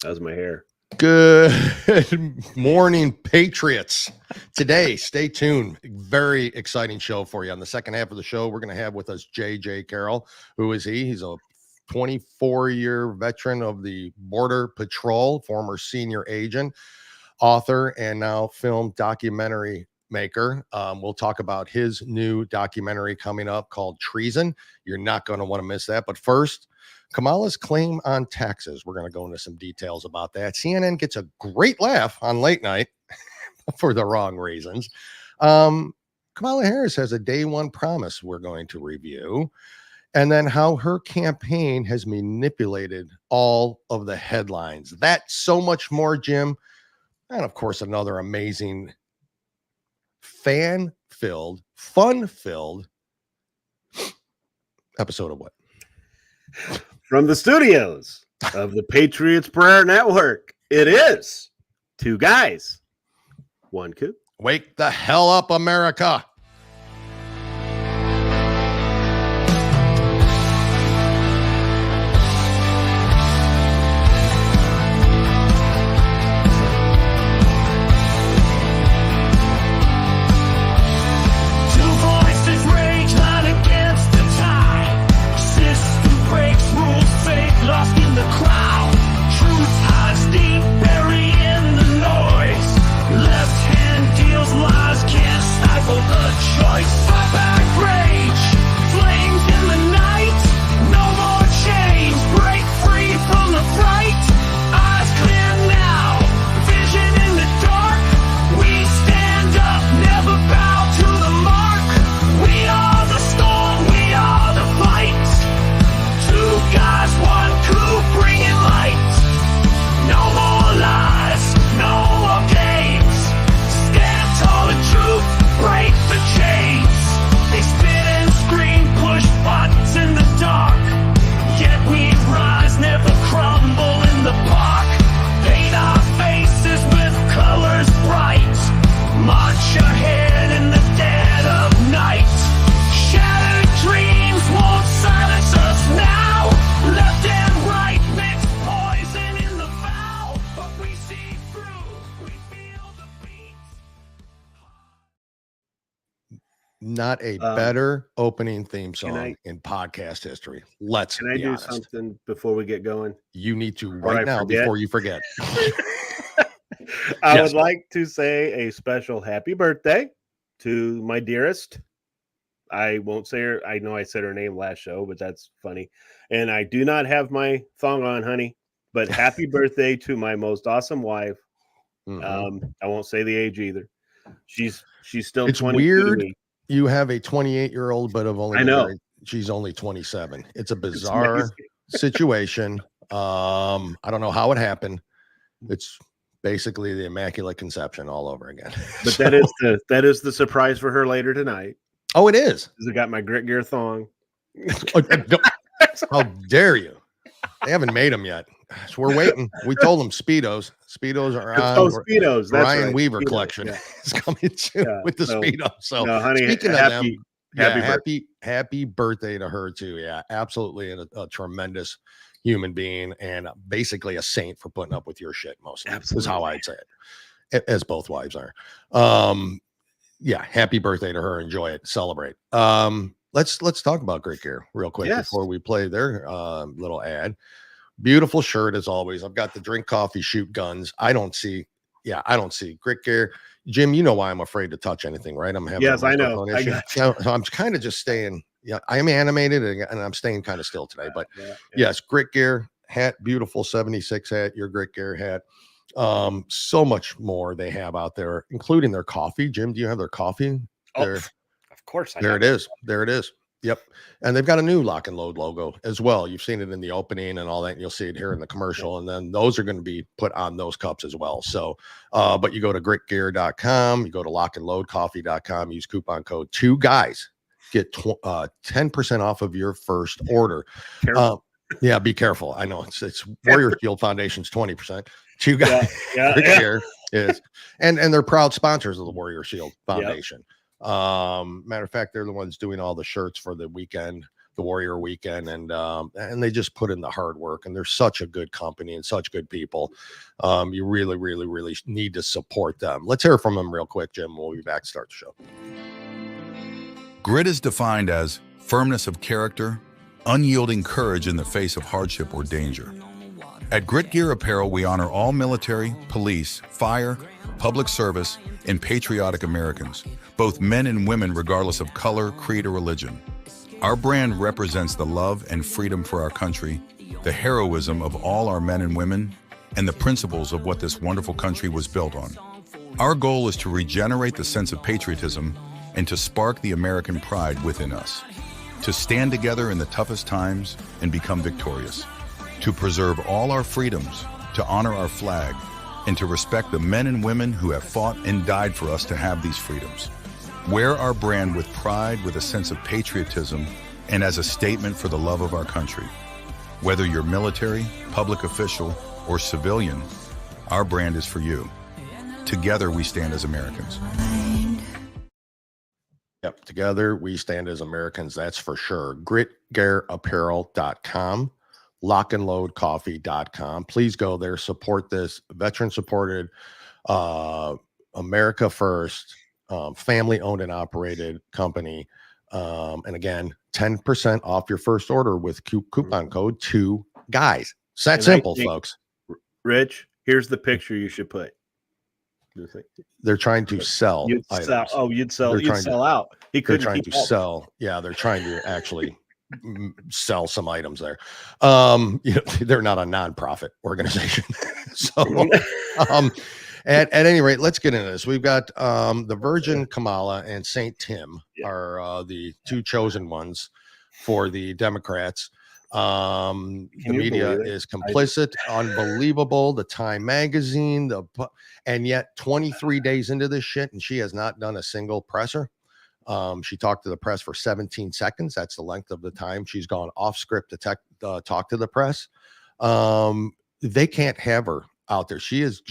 How's my hair? Good morning, Patriots. Today, stay tuned. Very exciting show for you. On the second half of the show, we're going to have with us J.J. Carrell. Who is he? He's a 24-year veteran of the Border Patrol, former senior agent, author, and now film documentary maker. We'll talk about his new documentary coming up called Treason. You're not going to want to miss that. But first, Kamala's claim on taxes. We're going to go into some details about that. CNN gets a great laugh on late night for the wrong reasons. Kamala Harris has a day one promise we're going to review. And then how her campaign has manipulated all of the headlines. That's so much more, Jim. And of course, another amazing fan-filled, fun-filled episode of what? From the studios of the Patriots Prayer Network, it is two guys, one coop. Wake the hell up, America. Not a better opening theme song in podcast history. Can I do something before we get going? You need to right now before you forget. I would like to say a special happy birthday to my dearest. I won't say her. I know I said her name last show, but that's funny. And I do not have my thong on, honey. But happy birthday to my most awesome wife. Mm-hmm. I won't say the age either. She's still. It's 22 weird. to me. You have a 28-year-old, but of only I know she's only 27. It's a bizarre situation. I don't know how it happened. It's basically the Immaculate Conception all over again. But that is the surprise for her later tonight. Oh, it is. I got my grit gear thong. How dare you? They haven't made them yet. So we're waiting. We told them Speedos. Speedos are on. Oh, Speedos. That's Ryan right. Weaver Speedos, collection is coming soon with the Speedo. So, no, honey, speaking of them, happy birthday to her too. Yeah, absolutely, and a tremendous human being, and basically a saint for putting up with your shit. Mostly, is how I'd say it. As both wives are. Yeah, happy birthday to her. Enjoy it. Celebrate. Let's talk about Grit Gear real quick before we play their little ad. Beautiful shirt as always. I've got the drink coffee, shoot guns. I don't see Grit Gear. Jim, you know why I'm afraid to touch anything, right? I'm having I know. So I'm kind of just staying. Yeah, I am animated and I'm staying kind of still today. But yes, Grit Gear hat, beautiful 76 hat, your Grit Gear hat. So much more they have out there, including their coffee. Jim, do you have their coffee? Of course. There it is. Yep. And they've got a new Lock and Load logo as well. You've seen it in the opening and all that. And you'll see it here in the commercial. And then those are going to be put on those cups as well. So, but you go to gritgear.com, you go to lockandloadcoffee.com, use coupon code 2guys, get 10% off of your first order. Yeah, be careful. I know it's Warrior Shield Foundation's 20%. 2guys. Gear is, and they're proud sponsors of the Warrior Shield Foundation. Matter of fact, they're the ones doing all the shirts for the weekend the Warrior Weekend, and they just put in the hard work, and they're such a good company and such good people. You really, really, really need to support them. Let's hear from them real quick, Jim. We'll be back to start the show. Grit is defined as firmness of character, unyielding courage in the face of hardship or danger. At Grit Gear Apparel, we honor all military, police, fire, public service, and patriotic Americans, both men and women regardless of color, creed, or religion. Our brand represents the love and freedom for our country, the heroism of all our men and women, and the principles of what this wonderful country was built on. Our goal is to regenerate the sense of patriotism and to spark the American pride within us, to stand together in the toughest times and become victorious, to preserve all our freedoms, to honor our flag, and to respect the men and women who have fought and died for us to have these freedoms. Wear our brand with pride, with a sense of patriotism, and as a statement for the love of our country. Whether you're military, public official, or civilian, our brand is for you. Together we stand as Americans. Yep, together we stand as Americans, that's for sure. GritGearApparel.com. lockandloadcoffee.com. Please go there, support this veteran supported, America first, family owned and operated company. And again, 10% off your first order with coupon code 2GUYS. It's that simple, folks. Rich, here's the picture you should put. They're trying to sell items. You'd sell out. He couldn't. They're trying to sell. Yeah, they're trying to actually sell some items there. They're not a nonprofit organization. So at any rate, let's get into this. We've got the Virgin Kamala and Saint Tim are the two chosen ones for the Democrats. The media is complicit, unbelievable. The Time magazine, and yet 23 days into this shit, and she has not done a single presser. She talked to the press for 17 seconds. That's the length of the time she's gone off script to talk to the press. They can't have her out there. She is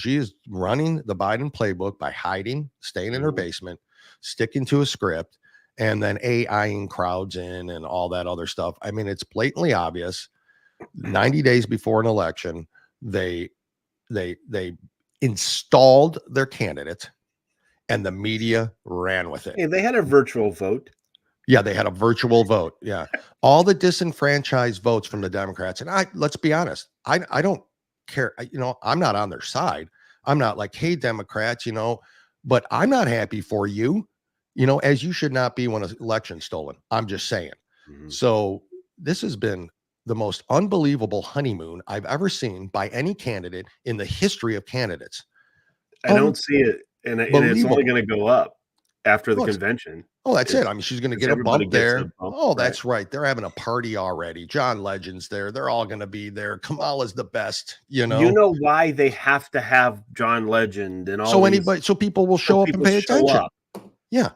running the Biden playbook by hiding, staying in her basement, sticking to a script, and then AIing crowds in and all that other stuff. I mean, it's blatantly obvious. 90 days before an election, they installed their candidate, and the media ran with it. Hey, they had a virtual vote. Yeah, they had a virtual vote. Yeah. All the disenfranchised votes from the Democrats. And let's be honest, I don't care. I'm not on their side. I'm not like, hey, Democrats, but I'm not happy for you, as you should not be when an election's stolen. I'm just saying. Mm-hmm. So this has been the most unbelievable honeymoon I've ever seen by any candidate in the history of candidates. I don't see it. And it's only going to go up after the convention. Oh, that's it. I mean, she's going to get a bump there. That's right. They're having a party already. John Legend's there. They're all going to be there. Kamala's the best, You know why they have to have John Legend and all. So people will show up and pay attention. Yeah.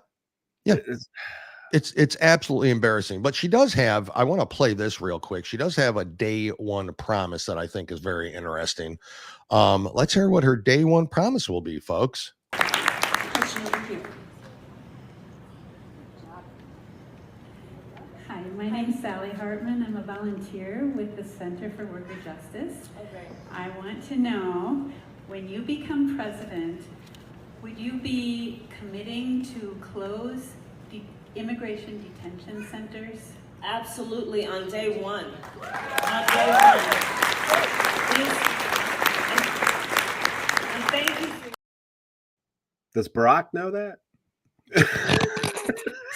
It's absolutely embarrassing. But she does have, I want to play this real quick. She does have a day one promise that I think is very interesting. Let's hear what her day one promise will be, folks. Hi, my name's Sally Hartman. I'm a volunteer with the Center for Worker Justice. Okay. I want to know, when you become president, would you be committing to close immigration detention centers? Absolutely, on day one. On day one. And thank you for. Does Barack know that?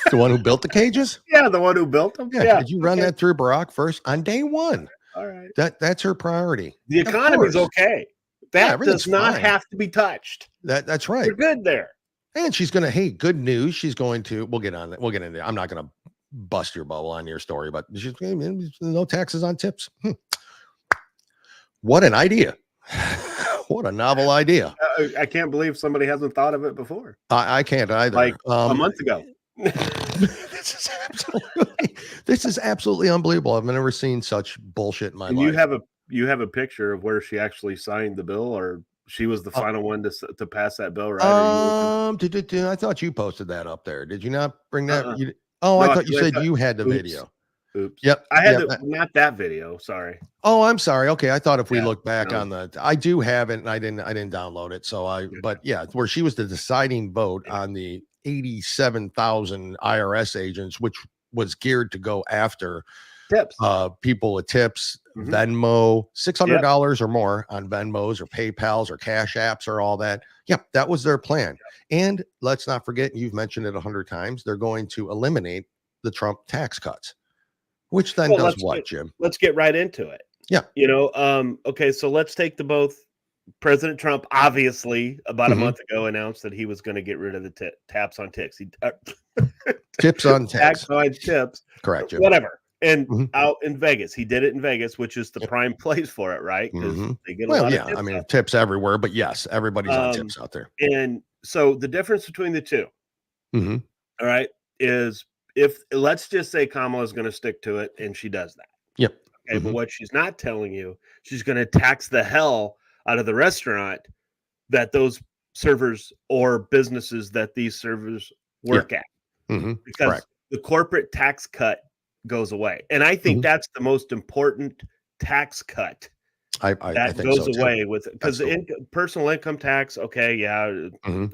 The one who built the cages? Yeah, the one who built them. Yeah. Did you run that through Barack first on day one? All right. That's her priority. The economy's okay. That does not have to be touched. That's right. You're good there. And she's going to, hey, good news. She's going to, we'll get into it. I'm not going to bust your bubble on your story, but she's no taxes on tips. What an idea. What a novel idea. I can't believe somebody hasn't thought of it before. I can't either. Like a month ago. This is absolutely unbelievable. I've never seen such bullshit in my life. You have a picture of where she actually signed the bill, or she was the final one to pass that bill, right? I thought you posted that up there. Did you not bring that? I thought you said you had the video. Oops. Yep. I had yep. not that video. Sorry. Oh, I'm sorry. Okay, I thought if we Yeah, look back no. on I do have it, and I didn't download it. So but yeah, where she was the deciding vote on the 87,000 IRS agents, which was geared to go after Tips. people with tips, Mhm. Venmo, $600 or more on Venmos or PayPals or Cash Apps or all that. Yep, that was their plan. And let's not forget, you've mentioned it 100 times, they're going to eliminate the Trump tax cuts, which then does what, Jim? Let's get right into it. Yeah. You know, okay, so let's take the both. President Trump obviously about a month ago announced that he was going to get rid of the taps on tips. Tips on tax. Tax on tips. Correct, Jim. Whatever. And out in Vegas, he did it in Vegas, which is the prime place for it, right? Because they get a lot of tips. I mean, tips everywhere, but yes, everybody's on tips out there. And so the difference between the two, all right, is if let's just say Kamala is going to stick to it and she does that. Yep. Okay, but what she's not telling you, she's going to tax the hell out of the restaurant that those servers or businesses that these servers work at, because the corporate tax cut goes away. And I think that's the most important tax cut I that think goes so away with, because cool. Personal income tax, okay, yeah,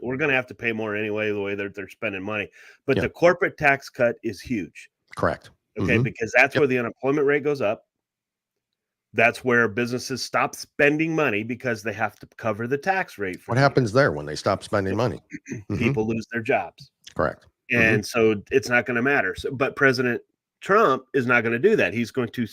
we're going to have to pay more anyway, the way they're spending money. But the corporate tax cut is huge. Correct. Okay, because that's where the unemployment rate goes up. That's where businesses stop spending money because they have to cover the tax rate. What happens there when they stop spending money? People lose their jobs. Correct. And so it's not going to matter. So, but President Trump is not going to do that. He's going to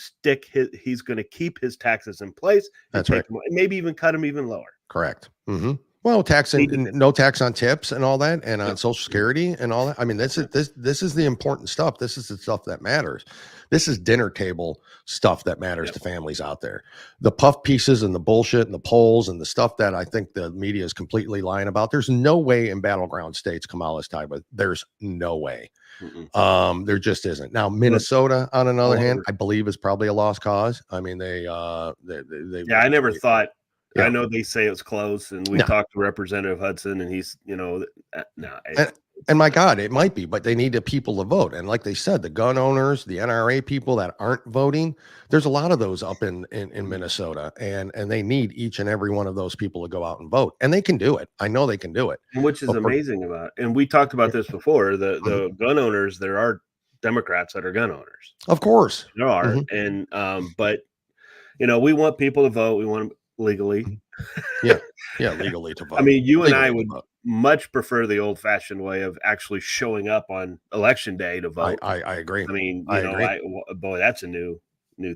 he's going to keep his taxes in place. That's right. Maybe even cut them even lower. Correct. Well, no tax on tips and all that, and on Social Security and all that. I mean, this is the important stuff. This is the stuff that matters. This is dinner table stuff that matters to families out there. The puff pieces and the bullshit and the polls and the stuff that I think the media is completely lying about. There's no way in battleground states Kamala's tied with. There's no way. There just isn't. Now, Minnesota, on another hand, I believe is probably a lost cause. I mean, they I never thought. I know they say it's close, and we talked to Representative Hudson, and he's, and my God, it might be, but they need the people to vote. And like they said, the gun owners, the NRA people that aren't voting, there's a lot of those up in Minnesota, and they need each and every one of those people to go out and vote, and they can do it. I know they can do it, which is amazing about it. And we talked about this before. The gun owners, there are Democrats that are gun owners, of course, there are, and but we want people to vote. We want them legally, legally to vote. I mean, you and I would much prefer the old-fashioned way of actually showing up on election day to vote. I agree. I mean, boy, that's a new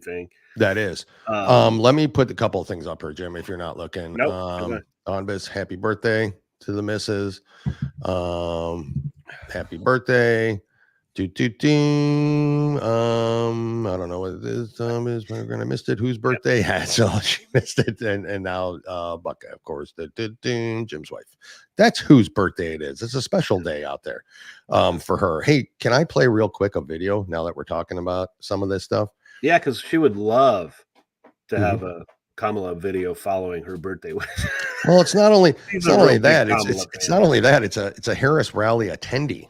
thing. That is. Let me put a couple of things up here, Jim, if you're not looking. Nope. Donbas, happy birthday to the missus. Happy birthday. I don't know what it is. We're gonna missed it. Whose birthday had? So she missed it, and now Bucka, of course, Jim's wife. That's whose birthday it is. It's a special day out there for her. Hey, can I play real quick a video now that we're talking about some of this stuff? Yeah, because she would love to have a Kamala video following her birthday wish. Well, it's not only that. It's not only that. It's a Harris rally attendee.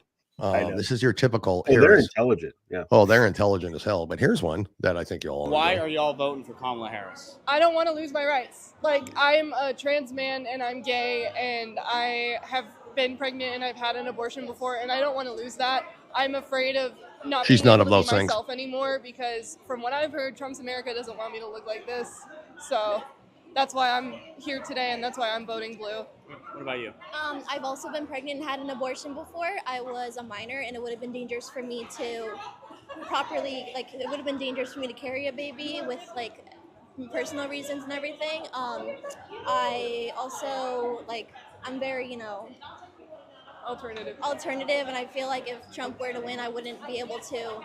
This is your typical. They're intelligent. Yeah. Oh, they're intelligent as hell. But here's one that I think you'll. Why are y'all voting for Kamala Harris? I don't want to lose my rights. Like, I'm a trans man and I'm gay and I have been pregnant and I've had an abortion before and I don't want to lose that. I'm afraid of not being able to be myself anymore because from what I've heard, Trump's America doesn't want me to look like this. So that's why I'm here today and that's why I'm voting blue. What about you? I've also been pregnant and had an abortion before. I was a minor and it would have been dangerous for me to properly, it would have been dangerous for me to carry a baby with personal reasons and everything. I also, I'm very, alternative, and I feel like if Trump were to win, I wouldn't be able to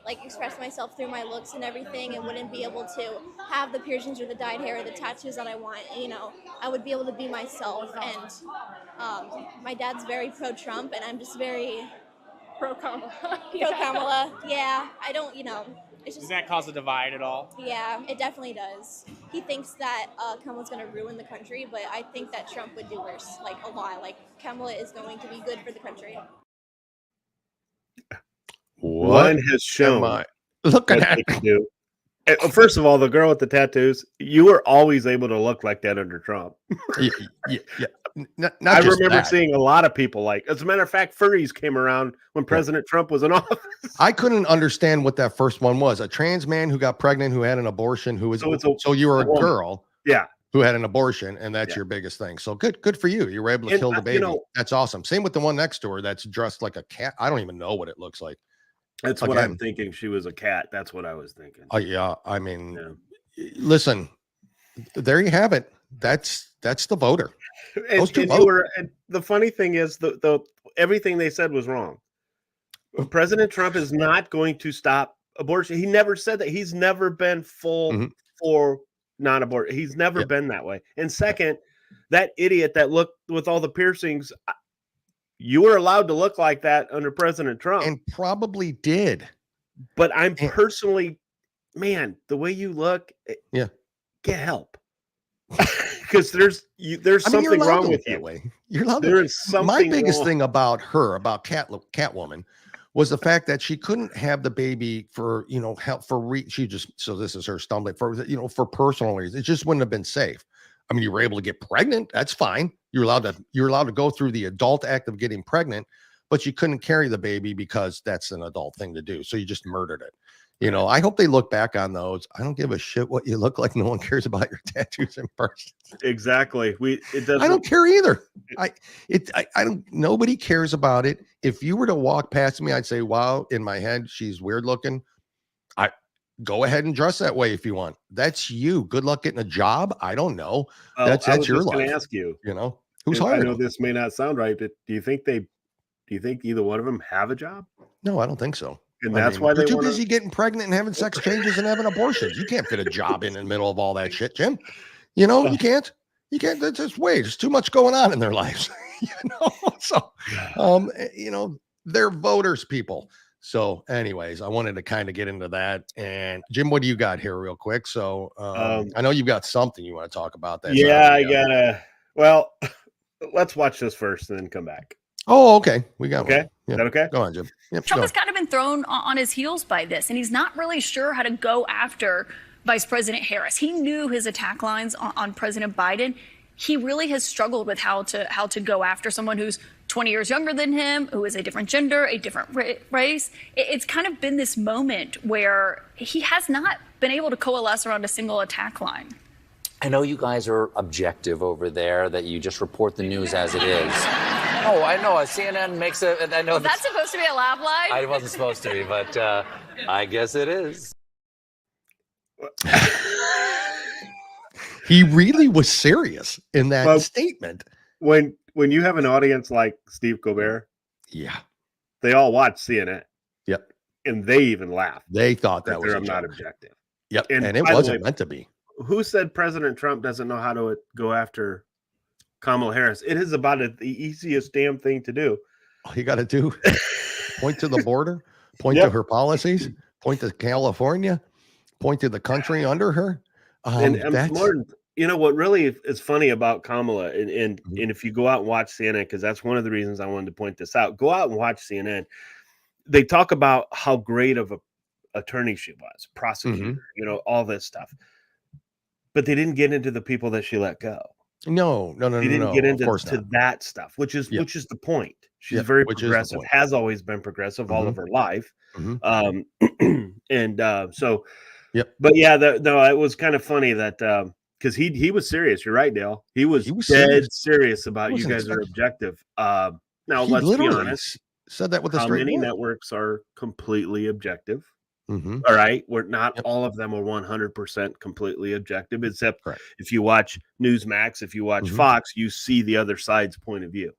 express myself through my looks and everything, and wouldn't be able to have the piercings or the dyed hair or the tattoos that I want. I would be able to be myself, and my dad's very pro-Trump, and I'm just very pro-Kamala. Pro-Kamala. Yeah, I don't, it's just. Does that cause a divide at all? Yeah, it definitely does. He thinks that Kamala's going to ruin the country, but I think that Trump would do worse, a lot. Kamala is going to be good for the country. One has shown Look at what that. they can do. First of all, the girl with the tattoos, you were always able to look like that under Trump. Yeah. Not I just remember that. seeing a lot of people like, as a matter of fact, furries came around when President Trump was in office. I couldn't understand what that first one was. A trans man who got pregnant, who had an abortion, who was so you were a woman. girl, Yeah, who had an abortion, and that's your biggest thing. So good for you. You were able to kill the baby. That's awesome. Same with the one next to her that's dressed like a cat. I don't even know what it looks like. that's what I'm thinking. She was a cat. That's what I was thinking. Oh yeah, I mean, listen, there you have it. That's the voter. And the funny thing is, the everything they said was wrong. President Trump is not going to stop abortion. He never said that. He's never been full for non-abortion. He's never been that way. And second, that idiot that looked with all the piercings, you were allowed to look like that under President Trump, and probably did. But I'm personally, man, the way you look, get help. Because there's something wrong with you. Way. You're allowed there is something. My biggest thing about her, about Catwoman, was the fact that she couldn't have the baby for help for she just so this is her stumbling for for personal reasons. It just wouldn't have been safe. I mean, you were able to get pregnant. That's fine. You're allowed to go through the adult act of getting pregnant, but you couldn't carry the baby because that's an adult thing to do. So you just murdered it. I hope they look back on those. I don't give a shit what you look like. No one cares about your tattoos in person. Exactly. I don't care either. I don't. Nobody cares about it. If you were to walk past me, I'd say, "Wow." In my head, she's weird looking. I go ahead and dress that way if you want. That's you. Good luck getting a job. I don't know. That's your life. Going to ask you. Who's hiring? I know this may not sound right, but do you think either one of them have a job? No, I don't think so. And that's why they're too busy getting pregnant and having sex changes and having abortions. You can't fit a job in the middle of all that shit, Jim. You can't. That's just there's too much going on in their lives. So, they're voters, people. So, anyways, I wanted to kind of get into that. And Jim, what do you got here, real quick? So, I know you've got something you want to talk about. That I gotta. Well, let's watch this first and then come back. Oh, okay. We got okay. One. Yeah. Is that okay? Go on, Jim. Yep, Trump has kind of been thrown on his heels by this, and he's not really sure how to go after Vice President Harris. He knew his attack lines on President Biden. He really has struggled with how to go after someone who's 20 years younger than him, who is a different gender, a different race. It's kind of been this moment where he has not been able to coalesce around a single attack line. I know you guys are objective over there, that you just report the news as it is. Oh, I know. CNN makes I know. Was that supposed to be a laugh line? I wasn't supposed to be, but I guess it is. He really was serious in that statement. When you have an audience like Steve Colbert, they all watch CNN. Yep. And they even laugh. They thought that was I'm not objective. Yep. And it wasn't meant to be. Who said President Trump doesn't know how to go after Kamala Harris? It is about the easiest damn thing to do. All you got to do, point to the border, point to her policies, point to California, point to the country under her. And Martin, what really is funny about Kamala, and if you go out and watch CNN, because that's one of the reasons I wanted to point this out, go out and watch CNN. They talk about how great of a attorney she was, prosecutor, all this stuff. But they didn't get into the people that she let go. No. They didn't get into that stuff, which is the point. She's very progressive, has always been progressive all of her life. But it was kind of funny that because he was serious. You're right, Dale. He was dead serious about you guys are objective. Now let's be honest. Said that with a how straight many word. Networks are completely objective? All right, we're not all of them are 100% completely objective, except if you watch Newsmax, if you watch Fox, you see the other side's point of view.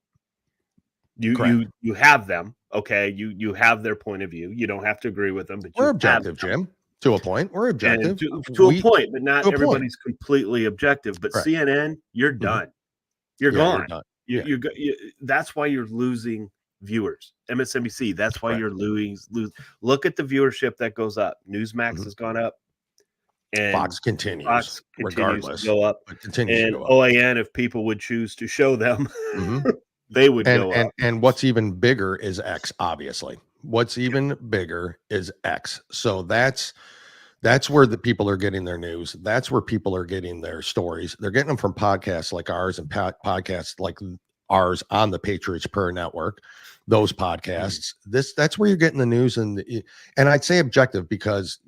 You have them, okay? You have their point of view. You don't have to agree with them, but we're objective, Jim. To a point, we're objective. To a point, but not everybody's completely objective. But CNN, you're done. You're gone. You're done. That's why you're losing viewers. MSNBC, that's why you're losing. Look at the viewership that goes up. Newsmax has gone up, and Fox continues regardless to go up. And OAN, if people would choose to show them, they would go up. And what's even bigger is X, obviously. what's even bigger is X. So that's where the people are getting their news. That's where people are getting their stories. They're getting them from podcasts like ours and podcasts like ours on the Patriots Per Network. Those podcasts. That's where you're getting the news, and I'd say objective, because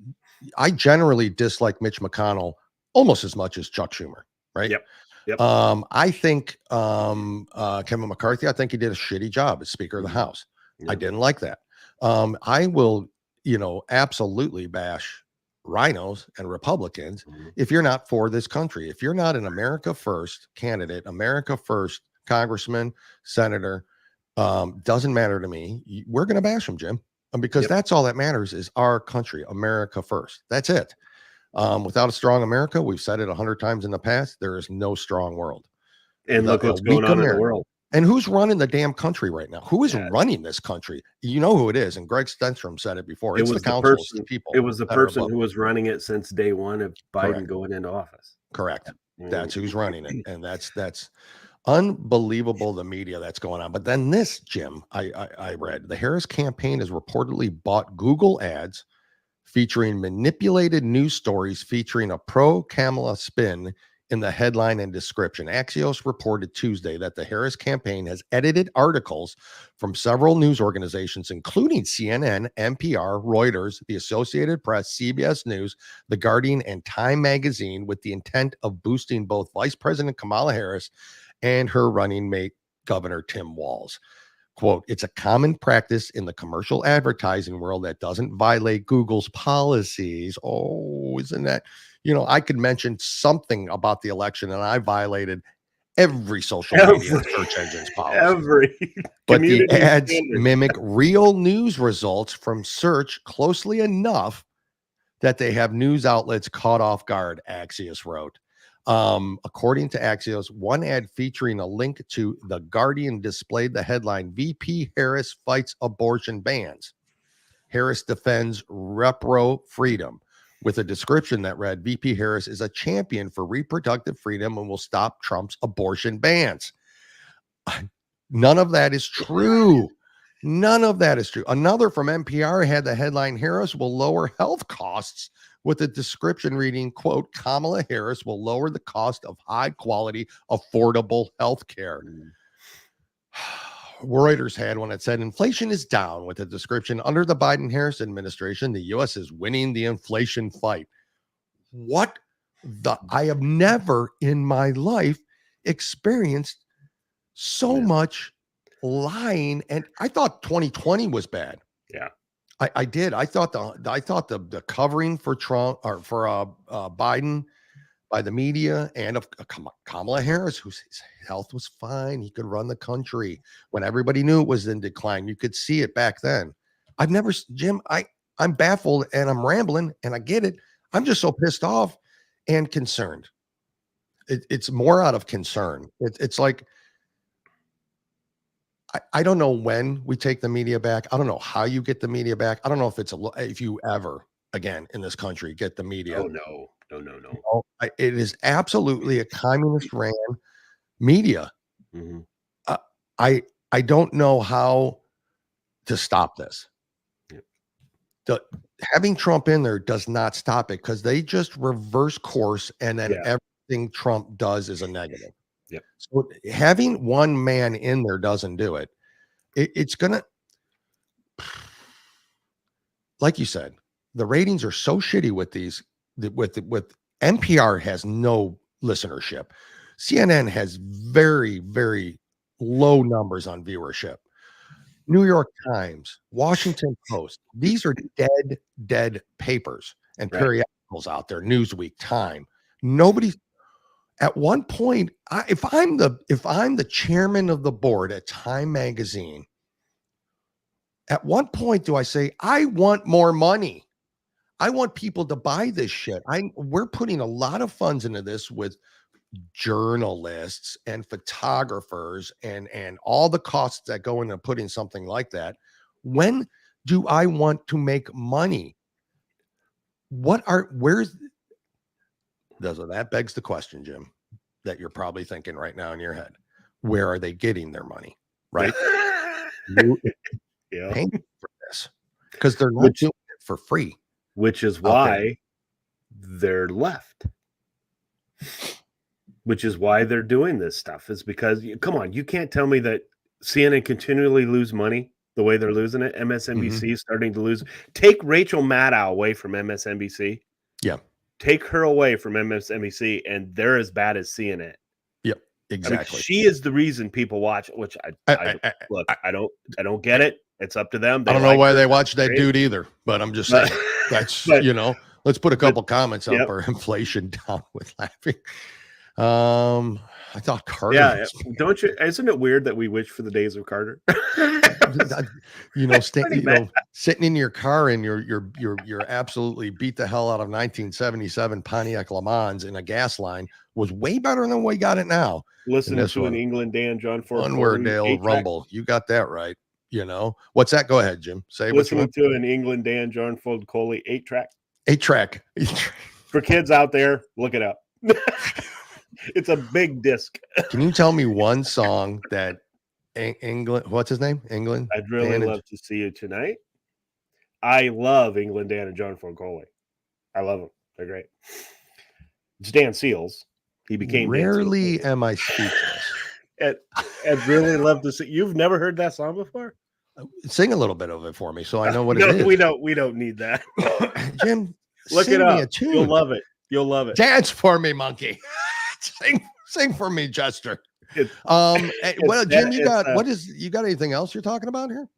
I generally dislike Mitch McConnell almost as much as Chuck Schumer. Right. Yep. I think Kevin McCarthy, I think he did a shitty job as Speaker of the House. I didn't like that. I will, absolutely bash rhinos and Republicans if you're not for this country. If you're not an America First candidate, America First congressman, senator, doesn't matter to me. We're going to bash them, Jim, because that's all that matters is our country, America First. That's it. Without a strong America, we've said it 100 times in the past, there is no strong world. And look what's going on in the world. And who's running the damn country right now? Who is running this country? You know who it is. And Greg Stenstrom said it before. It's the council, it's the people. It was the person who was running it since day one of Biden going into office. Correct. That's who's running it. And that's unbelievable, the media that's going on. But then this, Jim, I read the Harris campaign has reportedly bought Google ads featuring manipulated news stories featuring a pro-Kamala spin in the headline and description. Axios reported Tuesday that the Harris campaign has edited articles from several news organizations, including CNN, NPR, Reuters, the Associated Press, CBS News, The Guardian, and Time Magazine, with the intent of boosting both Vice President Kamala Harris and her running mate, Governor Tim Walz. Quote, it's a common practice in the commercial advertising world that doesn't violate Google's policies. Oh, isn't that, I could mention something about the election and I violated every social media search engine's policy. But the ads mimic real news results from search closely enough that they have news outlets caught off guard, Axios wrote. According to Axios, one ad featuring a link to The Guardian displayed the headline, VP Harris fights abortion bans. Harris defends repro freedom, with a description that read, VP Harris is a champion for reproductive freedom and will stop Trump's abortion bans. None of that is true. None of that is true. Another from NPR had the headline, Harris will lower health costs, with a description reading, quote, Kamala Harris will lower the cost of high quality, affordable health care. Reuters had one that said inflation is down, with a description, under the Biden-Harris administration, the U.S. is winning the inflation fight. I have never in my life experienced so much lying. And I thought 2020 was bad. Yeah. I did. I thought the covering for Trump or for Biden by the media and of Kamala Harris, whose health was fine, he could run the country when everybody knew it was in decline. You could see it back then. Jim, I'm baffled and I'm rambling and I get it. I'm just so pissed off and concerned. It's more out of concern. It's like, I don't know when we take the media back. I don't know how you get the media back. I don't know if you ever again in this country get the media. Oh, no. It is absolutely a communist ran media. Mm-hmm. I don't know how to stop this. Yep. Having Trump in there does not stop it, because they just reverse course and then everything Trump does is a negative. Yep. So having one man in there doesn't do it. It's gonna, like you said, the ratings are so shitty with these. With NPR has no listenership. CNN has very, very low numbers on viewership. New York Times, Washington Post. These are dead papers and periodicals out there. Newsweek, Time. Nobody. At one point, if I'm the chairman of the board at Time Magazine, at one point do I say, I want more money? I want people to buy this shit. We're putting a lot of funds into this with journalists and photographers and all the costs that go into putting something like that. When do I want to make money? That begs the question, Jim, that you're probably thinking right now in your head. Where are they getting their money? Right? Paying for this. because they're not Which- doing it for free. Which is out there. why they're left. Which is why they're doing this stuff, is because, come on, you can't tell me that CNN continually lose money the way they're losing it. MSNBC is starting to lose. Take Rachel Maddow away from MSNBC. Yeah. Take her away from MSNBC, and they're as bad as CNN. Yep, I mean, exactly. she is the reason people watch, which I don't get it. It's up to them. I don't know why they watch that dude either, but I'm just saying that's, you know, let's put a couple comments up for inflation down with laughing. I thought Carter. Yeah, don't you? Isn't it weird that we wish for the days of Carter? Sitting in your car and you're absolutely beat the hell out of 1977 Pontiac Le Mans in a gas line was way better than we got it now. Listen to an England Dan John Ford Onward Dale Rumble. You got that right. You know what's that? Go ahead, Jim. Say listening to an England Dan John Ford Coley 8-track. 8-track. For kids out there, look it up. It's a big disc. Can you tell me one song that England? What's his name? England. I'd really love to see you tonight. I love England Dan and John Ford Coley. I love them. They're great. It's Dan Seals. He became Rarely am I speechless. I'd really love to see. You've never heard that song before? Sing a little bit of it for me, so I know what it is. We don't need that. Jim, look it up. You'll love it. You'll love it. Dance for me, monkey. sing for me, Jester. Well, Jim, you got anything else you're talking about here?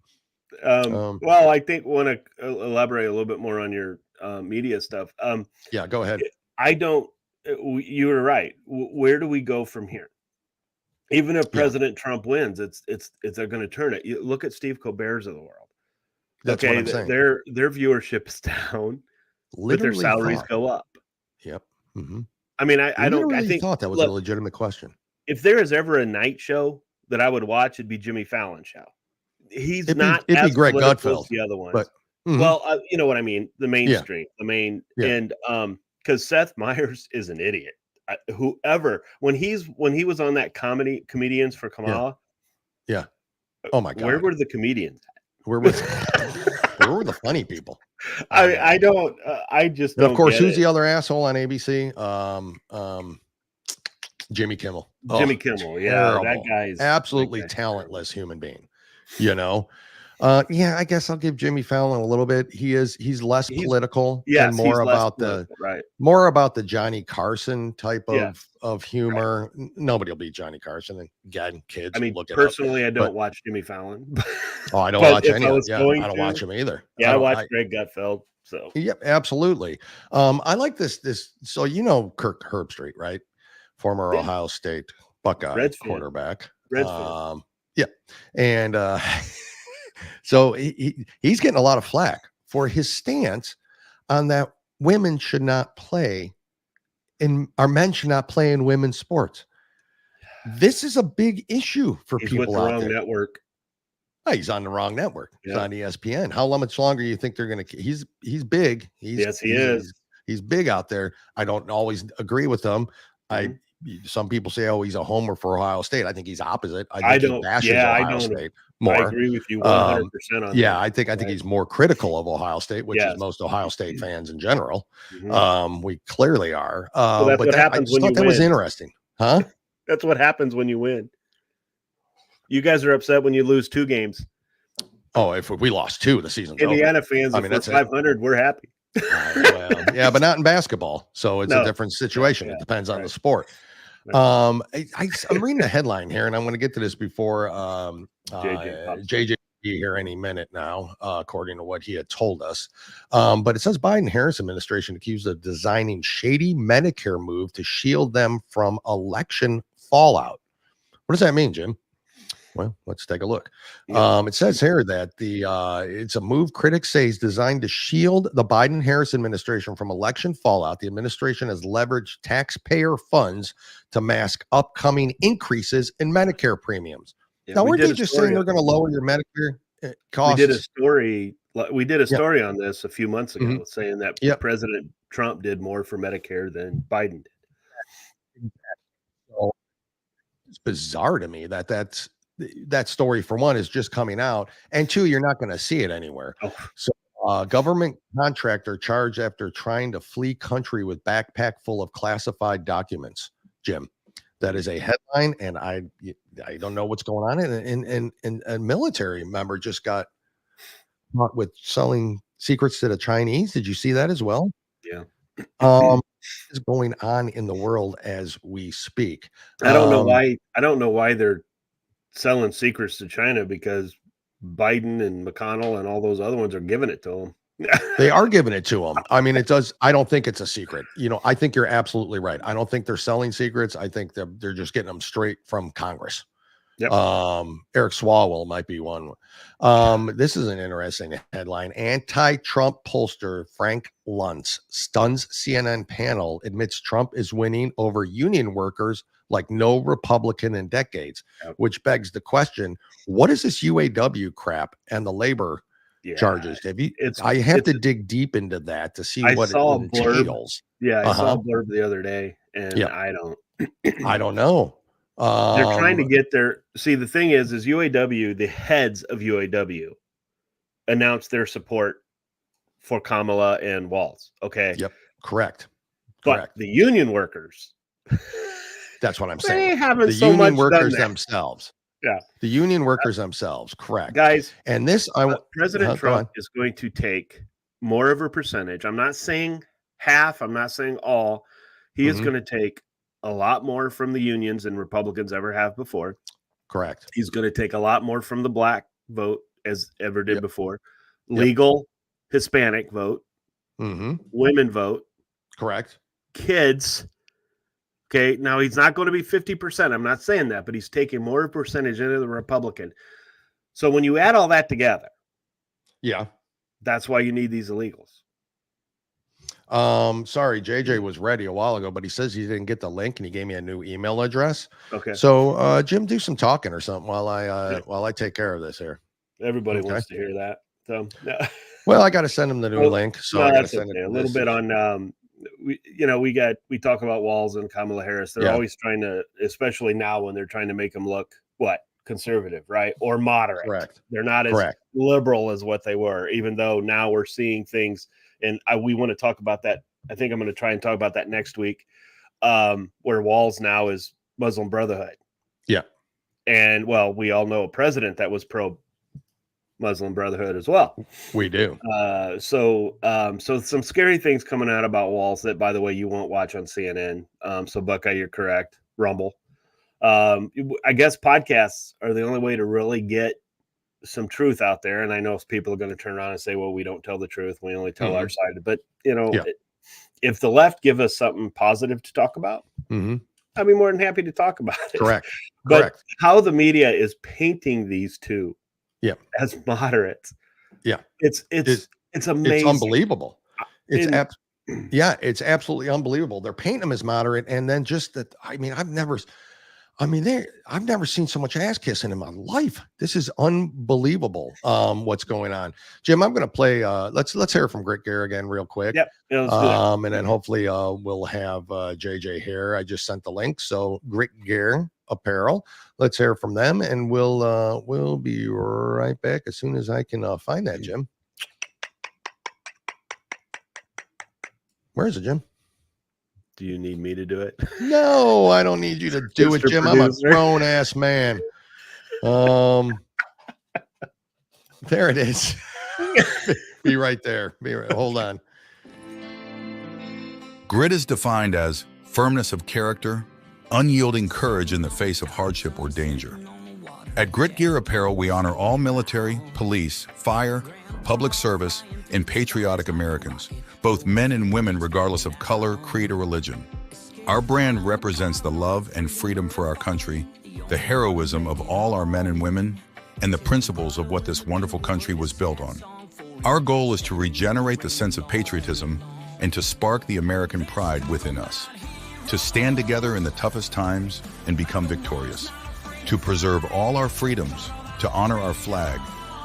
Well, I think want to elaborate a little bit more on your media stuff. Yeah, go ahead. You were right. Where do we go from here? Even if President Trump wins, they're going to turn it. You look at Steve Colbert's of the world. That's what I'm saying. Their viewership is down, but their salaries go up. Yep. Mm-hmm. I mean, I thought that was a legitimate question. If there is ever a night show that I would watch, it'd be Jimmy Fallon's show. It'd be Greg Gutfeld, as the other ones. But well, you know what I mean. The mainstream, and because Seth Meyers is an idiot. Whoever when he was on that comedians for Kamala, oh my god, where were the comedians? Where were the funny people? I don't. I just. And of course, who's the other asshole on ABC? Jimmy Kimmel. Jimmy Kimmel. Yeah, terrible. That guy's absolutely talentless human being. You know. I guess I'll give Jimmy Fallon a little bit. He's less political and more about more about the Johnny Carson type of humor. Nobody will beat Johnny Carson. And again, kids. I mean, look personally, I don't watch Jimmy Fallon. I don't watch any. I don't watch him either. Yeah, I watch Greg Gutfeld. So yep, absolutely. I like this. So you know Kirk Herbstreit, right? Former Ohio State Buckeye quarterback. Yeah, and. So he's getting a lot of flack for his stance on that women should not play our men should not play in women's sports. This is a big issue for people out there. He's with the wrong network. Oh, he's on the wrong network. He's on ESPN. How much longer do you think they're going to? He's big. Yes, he is. He's big out there. I don't always agree with him. Some people say, "Oh, he's a homer for Ohio State." I think he's opposite. I think he bashes Ohio State more. I agree with you 100% on that. Yeah, I think he's more critical of Ohio State, which is most Ohio State fans in general. We clearly are. Well, that's what happens when you win. That was interesting, huh? That's what happens when you win. You guys are upset when you lose 2 games. Oh, if we lost 2, the season's Indiana over. fans, if we're 500, we're happy. Well, but not in basketball. So it's a different situation. It depends on the sport. I'm reading the headline here, and I'm going to get to this before JJ here any minute now, according to what he had told us. But it says Biden-Harris administration accused of designing shady Medicare move to shield them from election fallout. What does that mean, Jim? Well, let's take a look. It says here that it's a move critics say is designed to shield the Biden-Harris administration from election fallout. The administration has leveraged taxpayer funds to mask upcoming increases in Medicare premiums. Now, weren't they just saying they're going to lower your Medicare costs? We did a story on this a few months ago, saying that President Trump did more for Medicare than Biden did. It's bizarre to me that's that story, for one, is just coming out, and two, you're not going to see it anywhere. Oh. So government contractor charged after trying to flee country with backpack full of classified documents. Jim, that is a headline, and I don't know what's going on. And a military member just got caught with selling secrets to the Chinese. Did you see that as well? Yeah. Is going on in the world as we speak. I don't know why. I don't know why they're selling secrets to China, because Biden and McConnell and all those other ones are giving it to them. They are giving it to them. I mean, it does. I don't think it's a secret. I think you're absolutely right. I don't think they're selling secrets. I think they're just getting them straight from Congress. Yep. Eric Swalwell might be one. This is an interesting headline. Anti-Trump pollster Frank Luntz stuns CNN panel, admits Trump is winning over union workers like no Republican in decades, which begs the question, what is this UAW crap and the labor charges? I have to dig deep into that to see what it entails. Yeah, I saw a blurb the other day, and I don't know. They're trying to get their, see, the thing is UAW, the heads of UAW announced their support for Kamala and Walz. Okay. Yep. Correct. But the union workers, that's what I'm saying. They haven't the so union much workers done that. Themselves. Yeah. The union workers themselves. Correct. Guys. And this, President Trump is going to take more of a percentage. I'm not saying half. I'm not saying all. He is going to take a lot more from the unions than Republicans ever have before. Correct. He's going to take a lot more from the black vote as ever did before. Legal Hispanic vote. Women vote. Correct. Kids. Okay. Now he's not going to be 50%. I'm not saying that, but he's taking more percentage into the Republican. So when you add all that together, that's why you need these illegals. Sorry, JJ was ready a while ago, but he says he didn't get the link and he gave me a new email address. Okay. So Jim, do some talking or something while I take care of this here. Everybody wants to hear that. So well, I got to send him the new link. So I got to send it a little bit on we talk about Walz and Kamala Harris. They're always trying to, especially now when they're trying to make them look conservative, right? Or moderate. Correct. They're not as liberal as what they were, even though now we're seeing things. And we want to talk about that. I think I'm going to try and talk about that next week, where Walz now is Muslim Brotherhood. Yeah. And, well, we all know a president that was pro-Muslim Brotherhood as well. We do. So some scary things coming out about Walz that, by the way, you won't watch on CNN. So, Buckeye, you're correct. Rumble. I guess podcasts are the only way to really get some truth out there, and I know people are going to turn around and say, well, we don't tell the truth, we only tell our side, but if the left give us something positive to talk about, I'd be more than happy to talk about it. Correct. How the media is painting these two as moderates, it's amazing. It's unbelievable. It's absolutely unbelievable. They're painting them as moderate, and then just that, I've never seen so much ass kissing in my life. This is unbelievable. What's going on, Jim? I'm going to play. Let's hear from Grit Gear again real quick. Yep. Yeah, let's do that. And then hopefully we'll have JJ here. I just sent the link. So Grit Gear Apparel. Let's hear from them, and we'll be right back as soon as I can find that, Jim. Where is it, Jim? Do you need me to do it? No, I don't need you to do it, Jim. Producer. I'm a grown ass man. There it is. Be right there. Hold on. Grit is defined as firmness of character, unyielding courage in the face of hardship or danger. At Grit Gear Apparel, we honor all military, police, fire, public service, and patriotic Americans, both men and women regardless of color, creed, or religion. Our brand represents the love and freedom for our country, the heroism of all our men and women, and the principles of what this wonderful country was built on. Our goal is to regenerate the sense of patriotism and to spark the American pride within us, to stand together in the toughest times and become victorious, to preserve all our freedoms, to honor our flag,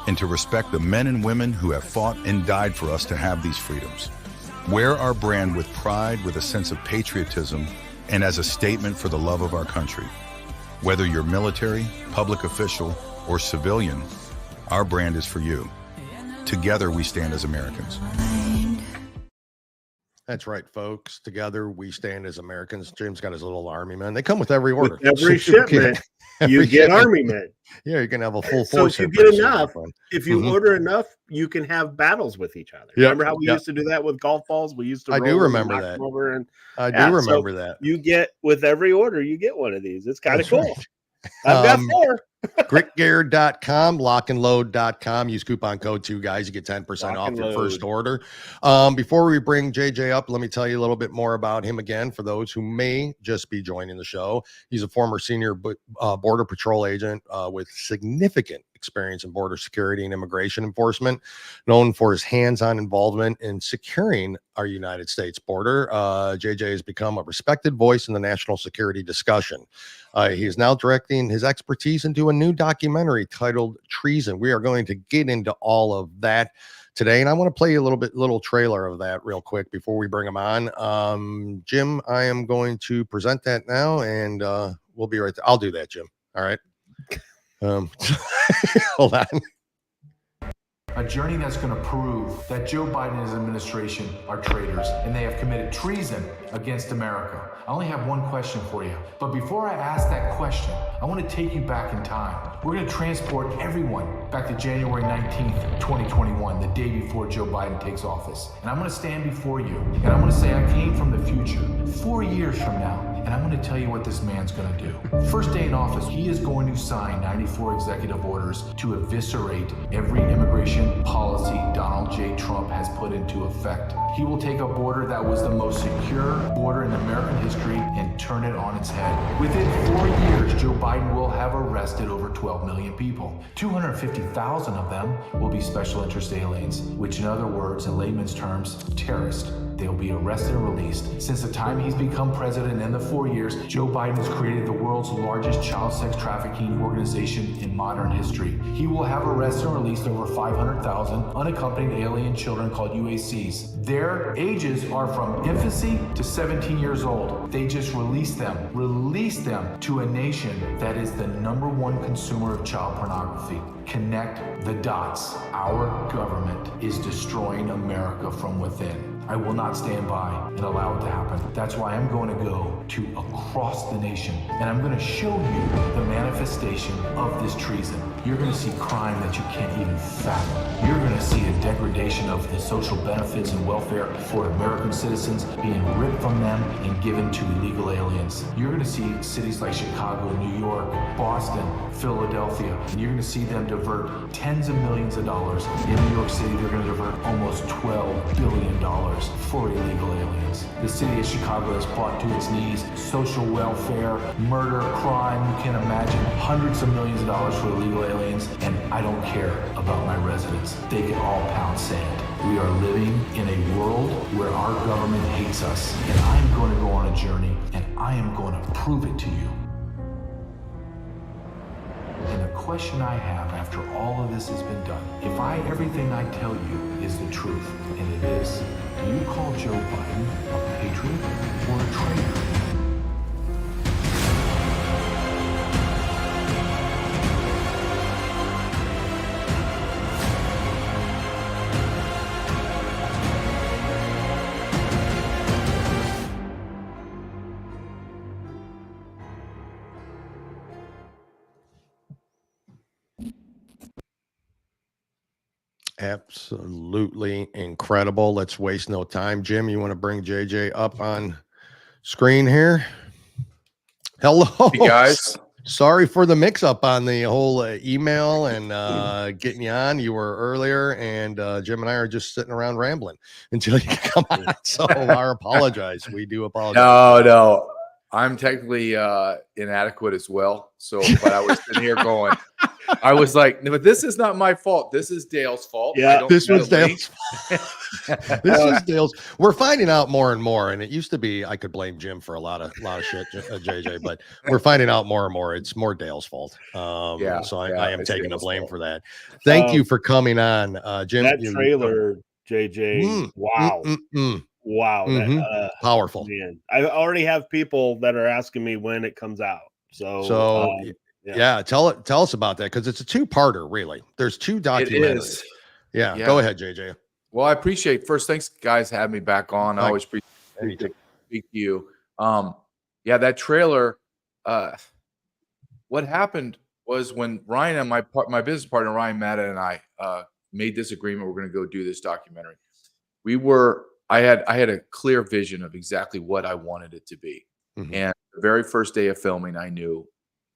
and to respect the men and women who have fought and died for us to have these freedoms. Wear our brand with pride, with a sense of patriotism, and as a statement for the love of our country. Whether you're military, public official, or civilian, our brand is for you. Together we stand as Americans. That's right, folks. Together we stand as Americans. Jim's got his little army men. They come with every order. With every shipment, you get army men. Yeah, you can have a full So force. if you here get pretty soon, enough, my friend. if you order enough, you can have battles with each other. Yep, Remember how we yep. used to do that with golf balls? We used to. I do roll them and remember knock that. them over and I do yeah, so remember that. you get with every order, you get one of these. It's kind of That's cool. right. I've got 4. Gritgear.com, lockandload.com. Use coupon code 2 guys. You get 10% off your first order. Before we bring JJ up, let me tell you a little bit more about him again for those who may just be joining the show. He's a former senior Border Patrol agent with significant experience in border security and immigration enforcement, known for his hands-on involvement in securing our United States border. JJ has become a respected voice in the national security discussion. He is now directing his expertise into a new documentary titled Treason. We are going to get into all of that today, and I want to play you a little trailer of that real quick before we bring him on. Jim, I am going to present that now, and we'll be right there. I'll do that, Jim. All right. Hold on. A journey that's going to prove that Joe Biden and his administration are traitors and they have committed treason against America. I only have one question for you. But before I ask that question, I want to take you back in time. We're going to transport everyone back to January 19th, 2021, the day before Joe Biden takes office. And I'm going to stand before you and I'm going to say I came from the future 4 years from now. And I'm going to tell you what this man's going to do. First day in office, he is going to sign 94 executive orders to eviscerate every immigration policy Donald J. Trump has put into effect. He will take a border that was the most secure border in American history and turn it on its head. Within 4 years, Joe Biden will have arrested over 12 million people. 250,000 of them will be special interest aliens, which in other words, in layman's terms, terrorists. They'll be arrested and released. Since the time he's become president in the 4 years, Joe Biden has created the world's largest child sex trafficking organization in modern history. He will have arrested and released over 500,000 unaccompanied alien children called UACs. Their ages are from infancy to 17 years old. They just released them to a nation that is the #1 consumer of child pornography. Connect the dots. Our government is destroying America from within. I will not stand by and allow it to happen. That's why I'm going to go to across the nation and I'm going to show you the manifestation of this treason. You're going to see crime that you can't even fathom. You're going to see a degradation of the social benefits and welfare for American citizens being ripped from them and given to illegal aliens. You're going to see cities like Chicago, New York, Boston, Philadelphia, and you're going to see them divert tens of millions of dollars. In New York City, they're going to divert almost $12 billion for illegal aliens. The city of Chicago has brought to its knees social welfare, murder, crime. You can't imagine hundreds of millions of dollars for illegal aliens, and I don't care about my residents. They can all pound sand. We are living in a world where our government hates us, and I'm going to go on a journey, and I am going to prove it to you. And the question I have after all of this has been done, if everything I tell you is the truth, and it is, do you call Joe Biden a patriot or a traitor? Absolutely incredible. Let's waste no time. Jim, you want to bring JJ up on screen here? Hello, hey guys. Sorry for the mix-up on the whole email and getting you on. You were earlier, and Jim and I are just sitting around rambling until you come on. So I apologize. We do apologize. No. I'm technically inadequate as well. So, but I was sitting here going, I was like, no, but this is not my fault. This is Dale's fault. Yeah, this was Dale's fault. This is Dale's. We're finding out more and more, and it used to be I could blame Jim for a lot of shit, JJ, but we're finding out more and more. It's more Dale's fault. So I am taking the blame for that. Thank you for coming on, Jim. That trailer, JJ. Wow. Wow. Powerful. Man, I already have people that are asking me when it comes out. So, yeah, tell us about that, because it's a two-parter, really. There's two documentaries. It is. Yeah, go ahead, JJ. Well, I appreciate first. Thanks, guys, having me back on. I always appreciate to speak to you. Yeah, that trailer. What happened was when Ryan and my business partner Ryan Madden and I made this agreement. We're going to go do this documentary. I had a clear vision of exactly what I wanted it to be. And the very first day of filming, I knew,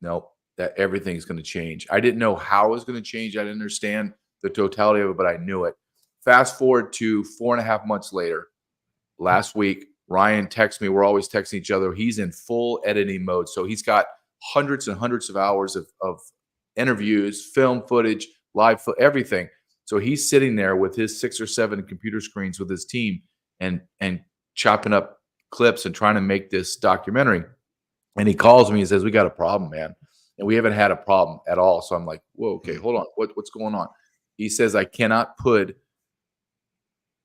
nope, that everything's going to change. I didn't know how it was going to change. I didn't understand the totality of it, but I knew it. Fast forward to 4.5 months later, last week, Ryan texted me. We're always texting each other. He's in full editing mode. So he's got hundreds and hundreds of hours of interviews, film footage, live, everything. So he's sitting there with his 6 or 7 computer screens with his team and chopping up clips and trying to make this documentary. And he calls me and says, "We got a problem, man." And we haven't had a problem at all. So I'm like, "Whoa, okay, hold on. What's going on?" He says, "I cannot put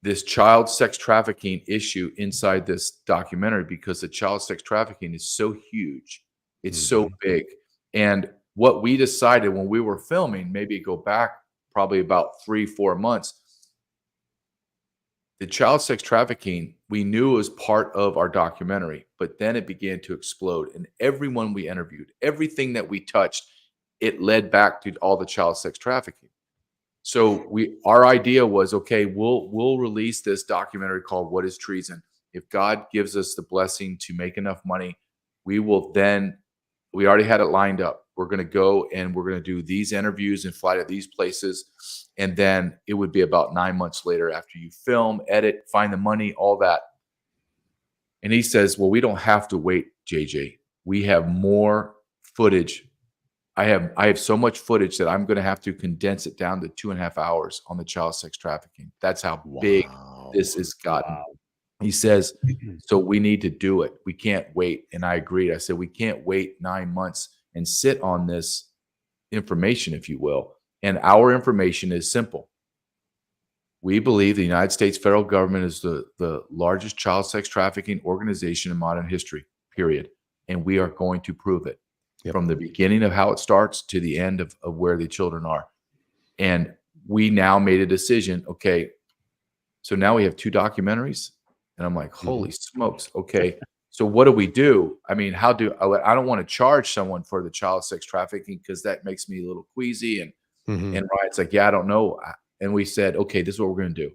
this child sex trafficking issue inside this documentary because the child sex trafficking is so huge. It's so big." And what we decided when we were filming, maybe go back probably about 3-4 months, the child sex trafficking, we knew it was part of our documentary, but then it began to explode. And everyone we interviewed, everything that we touched, it led back to all the child sex trafficking. So our idea was, okay, we'll release this documentary called What is Treason? If God gives us the blessing to make enough money, we already had it lined up. We're going to go and we're going to do these interviews and fly to these places. And then it would be about 9 months later after you film, edit, find the money, all that. And he says, "Well, we don't have to wait, JJ. We have more footage. I have so much footage that I'm going to have to condense it down to 2.5 hours on the child sex trafficking. That's how big this has gotten." He says, "So we need to do it. We can't wait." And I agreed. I said, "We can't wait 9 months and sit on this information, if you will." And our information is simple. We believe the United States federal government is the largest child sex trafficking organization in modern history, period. And we are going to prove it from the beginning of how it starts to the end of where the children are. And we now made a decision. Okay, so now we have 2 documentaries. And I'm like, holy smokes. Okay. So what do we do? I mean, I don't want to charge someone for the child sex trafficking because that makes me a little queasy. And Ryan's like, "Yeah, I don't know." And we said, okay, this is what we're going to do.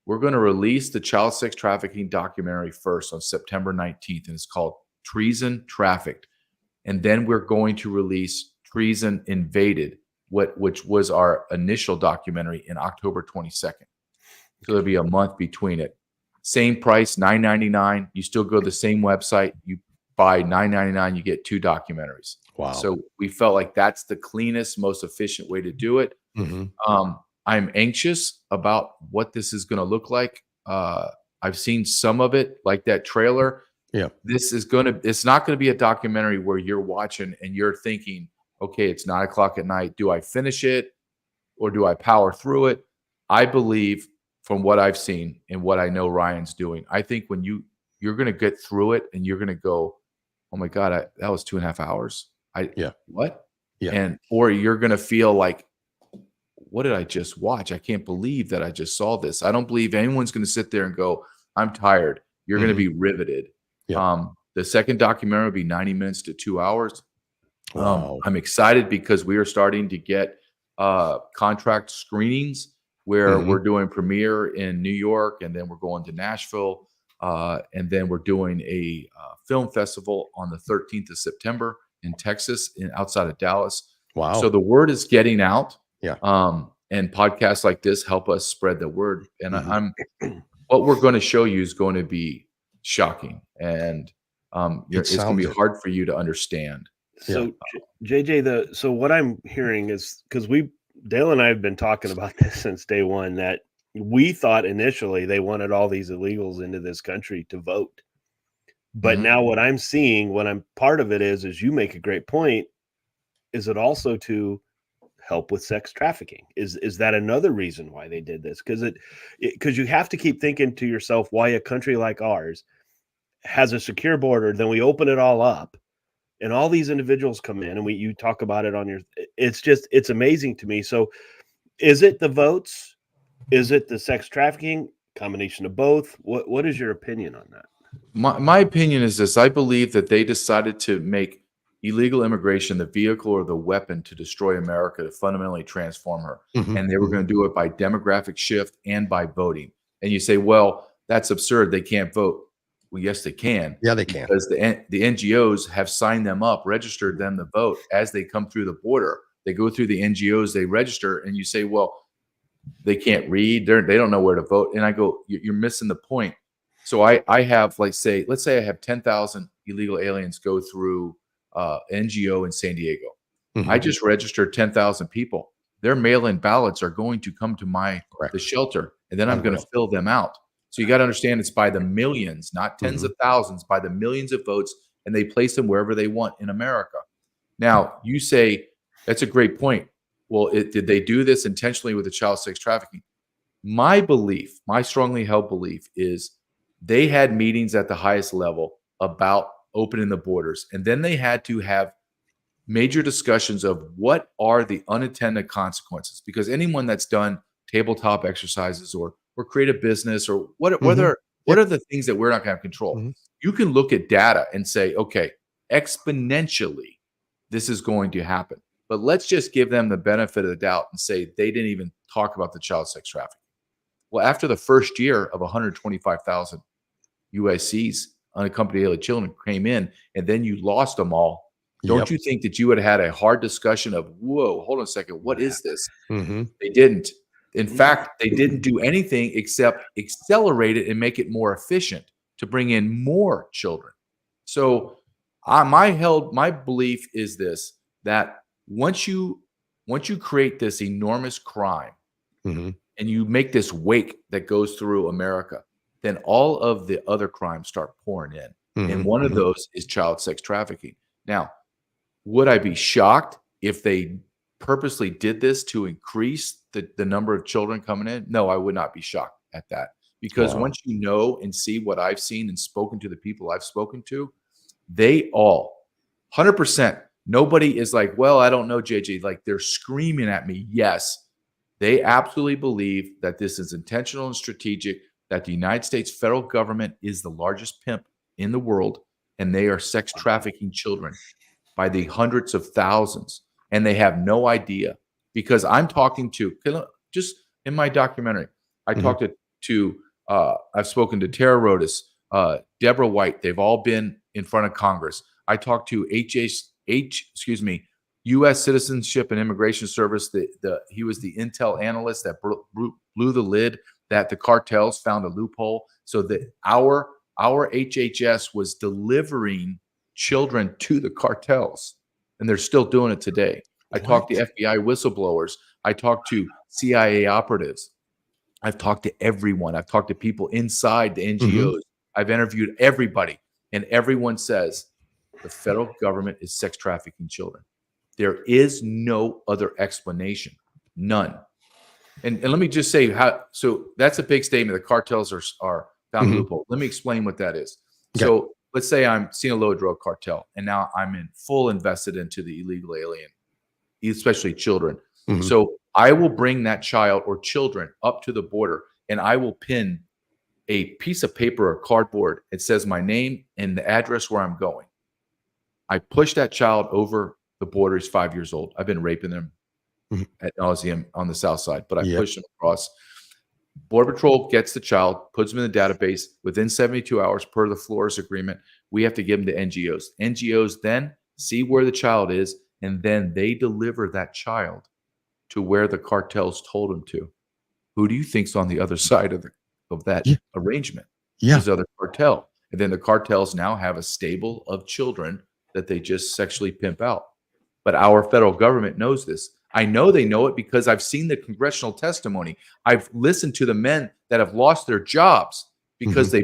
We're going to release the child sex trafficking documentary first on September 19th. And it's called Treason Trafficked. And then we're going to release Treason Invaded, which was our initial documentary, in October 22nd. So there'll be a month between it. Same price, $9.99. You still go to the same website. You buy $9.99, you get 2 documentaries. Wow. So we felt like that's the cleanest, most efficient way to do it. I'm anxious about what this is going to look like. I've seen some of it, like that trailer. Yeah. It's not going to be a documentary where you're watching and you're thinking, okay, it's 9 o'clock at night. Do I finish it or do I power through it? I believe, from what I've seen and what I know Ryan's doing, I think when you're going to get through it and you're going to go, "Oh my God, that was 2.5 hours. What?" Yeah. Or you're going to feel like, "What did I just watch? I can't believe that I just saw this." I don't believe anyone's going to sit there and go, "I'm tired." You're going to be riveted. Yeah. The second documentary will be 90 minutes to 2 hours. Wow. I'm excited because we are starting to get contract screenings where we're doing premiere in New York, and then we're going to Nashville, and then we're doing a film festival on the 13th of September in Texas, outside of Dallas. Wow. So the word is getting out. Yeah. And podcasts like this help us spread the word. And what we're going to show you is going to be shocking, and it's going to be hard for you to understand. So JJ, so what I'm hearing is, because Dale and I have been talking about this since day one, that we thought initially they wanted all these illegals into this country to vote. But now what I'm seeing, what I'm part of it is you make a great point, is it also to help with sex trafficking? Is that another reason why they did this? Because you have to keep thinking to yourself, why a country like ours has a secure border, then we open it all up, and all these individuals come in, and you talk about it on your. It's amazing to me. So, is it the votes? Is it the sex trafficking? Combination of both? What is your opinion on that? My opinion is this: I believe that they decided to make illegal immigration the vehicle or the weapon to destroy America, to fundamentally transform her. And they were going to do it by demographic shift and by voting. And you say, well, that's absurd. They can't vote. Well, yes, they can. Yeah, they can. Because the NGOs have signed them up, registered them to vote as they come through the border. They go through the NGOs, they register, and you say, well, they can't read. They don't know where to vote. And I go, you're missing the point. So I have, let's say I have 10,000 illegal aliens go through NGO in San Diego. I just registered 10,000 people. Their mail-in ballots are going to come to the shelter, and then I'm going to fill them out. So you got to understand, it's by the millions, not tens of thousands, by the millions of votes, and they place them wherever they want in America. Now, you say, that's a great point. Well, did they do this intentionally with the child sex trafficking? My belief, my strongly held belief, is they had meetings at the highest level about opening the borders, and then they had to have major discussions of what are the unintended consequences, because anyone that's done tabletop exercises or create a business or what are the things that we're not going to have control. You can look at data and say, okay, exponentially this is going to happen, but let's just give them the benefit of the doubt and say they didn't even talk about the child sex trafficking. Well, after the first year of 125,000 USCs, unaccompanied alien children, came in, and then you lost them all, don't you think that you would have had a hard discussion of, whoa, hold on a second, what is this? They didn't. In fact, they didn't do anything except accelerate it and make it more efficient to bring in more children. So my belief is this, that once you create this enormous crime and you make this wake that goes through America, then all of the other crimes start pouring in. And one of those is child sex trafficking. Now, would I be shocked if they purposely did this to increase the number of children coming in? No, I would not be shocked at that, because once you know and see what I've seen and spoken to the people I've spoken to, they all 100%, nobody is like, well, I don't know, JJ, like they're screaming at me. Yes, they absolutely believe that this is intentional and strategic, that the United States federal government is the largest pimp in the world, and they are sex trafficking children by the hundreds of thousands, and they have no idea. Because I'm talking to, just in my documentary, I talked to I've spoken to Tara Rodas, Deborah White. They've all been in front of Congress. I talked to U.S. Citizenship and Immigration Service. He was the intel analyst that blew the lid, that the cartels found a loophole, so that our HHS was delivering children to the cartels, and they're still doing it today. I talked to FBI whistleblowers. I talked to CIA operatives. I've talked to everyone. I've talked to people inside the NGOs. I've interviewed everybody, and everyone says the federal government is sex trafficking children. There is no other explanation, none. And let me just say how. So that's a big statement. The cartels are found loophole. Let me explain what that is. Okay. So let's say I'm Sinaloa drug cartel, and now I'm full invested into the illegal alien, especially children. So I will bring that child or children up to the border, and I will pin a piece of paper or cardboard. It says my name and the address where I'm going. I push that child over the border. He's 5 years old. I've been raping them at nauseum on the south side, but I push them across. Border Patrol gets the child, puts them in the database. Within 72 hours, per the Flores agreement, we have to give them to NGOs. NGOs then see where the child is, and then they deliver that child to where the cartels told him to. Who do you think's on the other side of that arrangement? This other cartel. And then the cartels now have a stable of children that they just sexually pimp out. But our federal government knows this. I know they know it because I've seen the congressional testimony. I've listened to the men that have lost their jobs because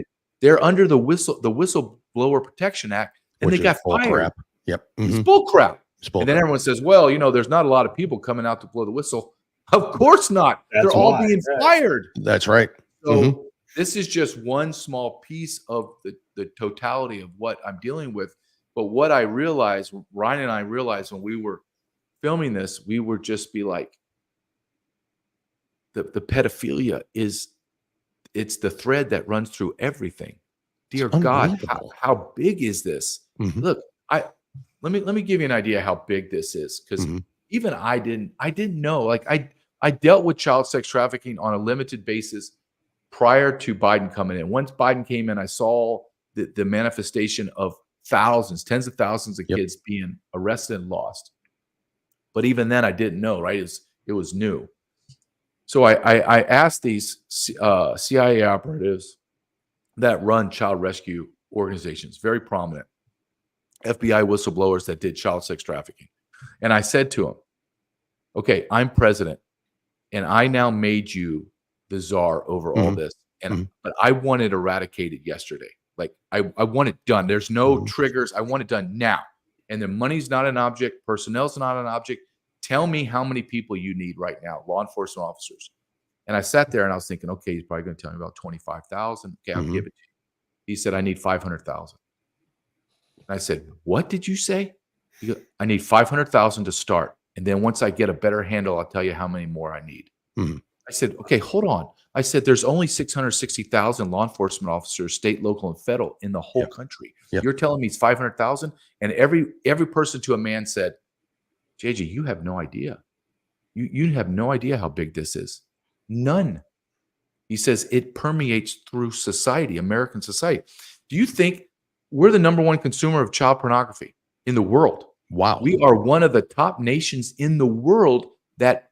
they're under the Whistleblower Protection Act, and they got fired. Crap. It's bull crap. And then everyone says, well, there's not a lot of people coming out to blow the whistle. Of course not. They're all being fired. That's right. So this is just one small piece of the totality of what I'm dealing with. But what I realized, Ryan and I realized when we were filming this, we would just be like, the pedophilia it's the thread that runs through everything. Dear God, how big is this? Look, let me give you an idea how big this is, because even I didn't know. Like I dealt with child sex trafficking on a limited basis prior to Biden coming in. Once Biden came in, I saw the manifestation of thousands, tens of thousands of kids being arrested and lost. But even then, I didn't know. Right? It was new. So I asked these CIA operatives that run child rescue organizations, very prominent FBI whistleblowers that did child sex trafficking. And I said to them, okay, I'm president, and I now made you the czar over all this. But I want it eradicated yesterday. Like I want it done. There's no triggers. I want it done now. And the money's not an object. Personnel's not an object. Tell me how many people you need right now, law enforcement officers. And I sat there and I was thinking, okay, he's probably going to tell me about 25,000. Okay, I'll give it to you. He said, I need 500,000. And I said, what did you say? He goes, I need 500,000 to start. And then once I get a better handle, I'll tell you how many more I need. I said, okay, hold on. I said, there's only 660,000 law enforcement officers, state, local, and federal in the whole country. You're telling me it's 500,000? And every person to a man said, JJ, you have no idea. You have no idea how big this is. None. He says it permeates through society, American society. Do you think we're the number one consumer of child pornography in the world? Wow. We are one of the top nations in the world that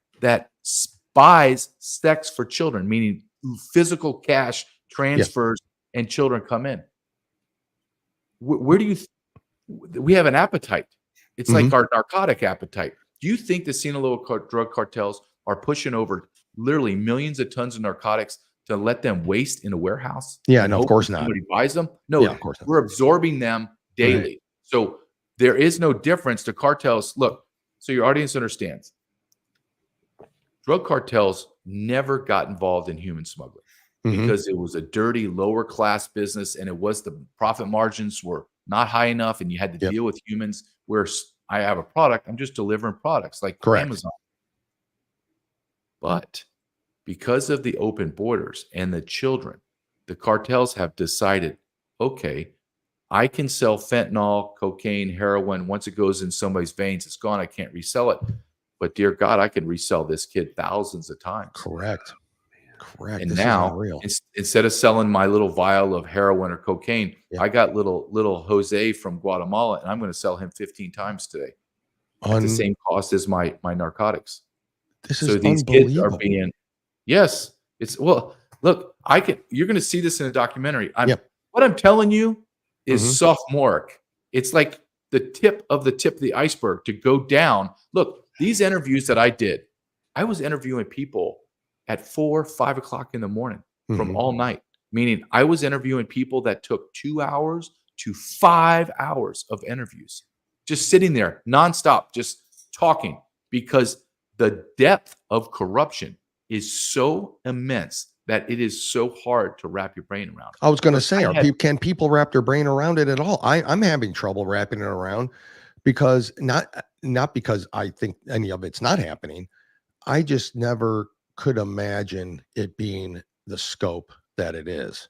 buys sex for children, meaning physical cash transfers and children come in. Where do you we have an appetite. It's like our narcotic appetite. Do you think the Sinaloa drug cartels are pushing over literally millions of tons of narcotics to let them waste in a warehouse? Yeah, no, of course not. Somebody buys them? No, of course not. We're absorbing them daily. Right. So there is no difference. The cartels, look, so your audience understands. Drug cartels never got involved in human smuggling because it was a dirty, lower class business, and it was the profit margins were not high enough, and you had to deal with humans. Where I have a product, I'm just delivering products like Amazon. But because of the open borders and the children, the cartels have decided, okay, I can sell fentanyl, cocaine, heroin. Once it goes in somebody's veins, it's gone. I can't resell it. But dear God, I can resell this kid thousands of times. Correct. And this now, instead of selling my little vial of heroin or cocaine, I got little Jose from Guatemala, and I'm going to sell him 15 times today at the same cost as my narcotics. So these kids are being, it's look, you're going to see this in a documentary. What I'm telling you is sophomoric. It's like the tip of the iceberg to go down. Look, these interviews that I did, I was interviewing people at 4, 5 o'clock in the morning from all night, meaning I was interviewing people that took 2 hours to 5 hours of interviews, just sitting there nonstop, just talking, because the depth of corruption is so immense that it is so hard to wrap your brain around. I was going to say, can people wrap their brain around it at all? I'm having trouble wrapping it around because not because I think any of it's not happening. I just never could imagine it being the scope that it is.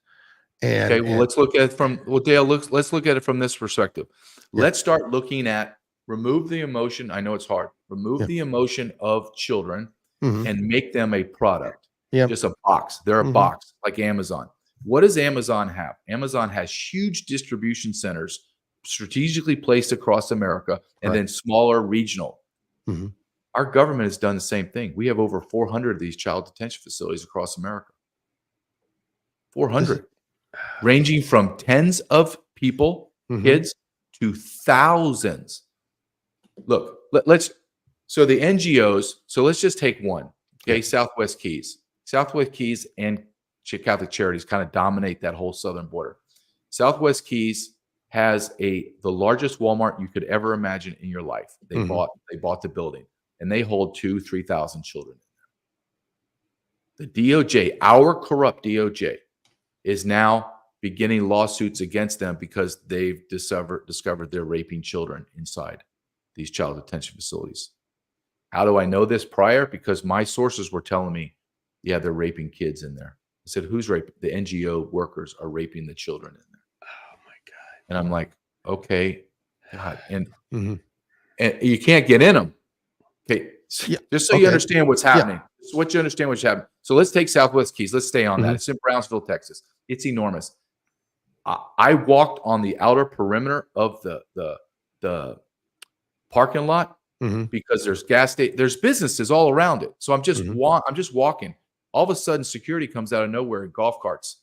And, okay, well, let's look at it from Dale. Let's look at it from this perspective. Let's start looking at remove the emotion. I know it's hard. Remove the emotion of children and make them a product. Just a box. They're a box like Amazon. What does Amazon have? Amazon has huge distribution centers strategically placed across America and then smaller regional. Our government has done the same thing. We have over 400 of these child detention facilities across America. 400, ranging from tens of people, kids, to thousands. Look, so the NGOs, so let's just take one, okay, Southwest Keys. Southwest Keys and Catholic Charities kind of dominate that whole southern border. Southwest Keys has the largest Walmart you could ever imagine in your life. They bought the building. And they hold 2,000-3,000 children. The DOJ, our corrupt DOJ, is now beginning lawsuits against them because they've discovered they're raping children inside these child detention facilities. How do I know this prior? Because my sources were telling me, yeah, they're raping kids in there. I said, who's raping? The NGO workers are raping the children in there. Oh my God. And I'm like, okay, God. And you can't get in them. Okay. Just so you understand what's happening. So what you understand what's happening. So let's take Southwest Keys. Let's stay on that. It's in Brownsville, Texas. It's enormous. I walked on the outer perimeter of the parking lot because there's there's businesses all around it. So I'm just walking. All of a sudden, security comes out of nowhere in golf carts.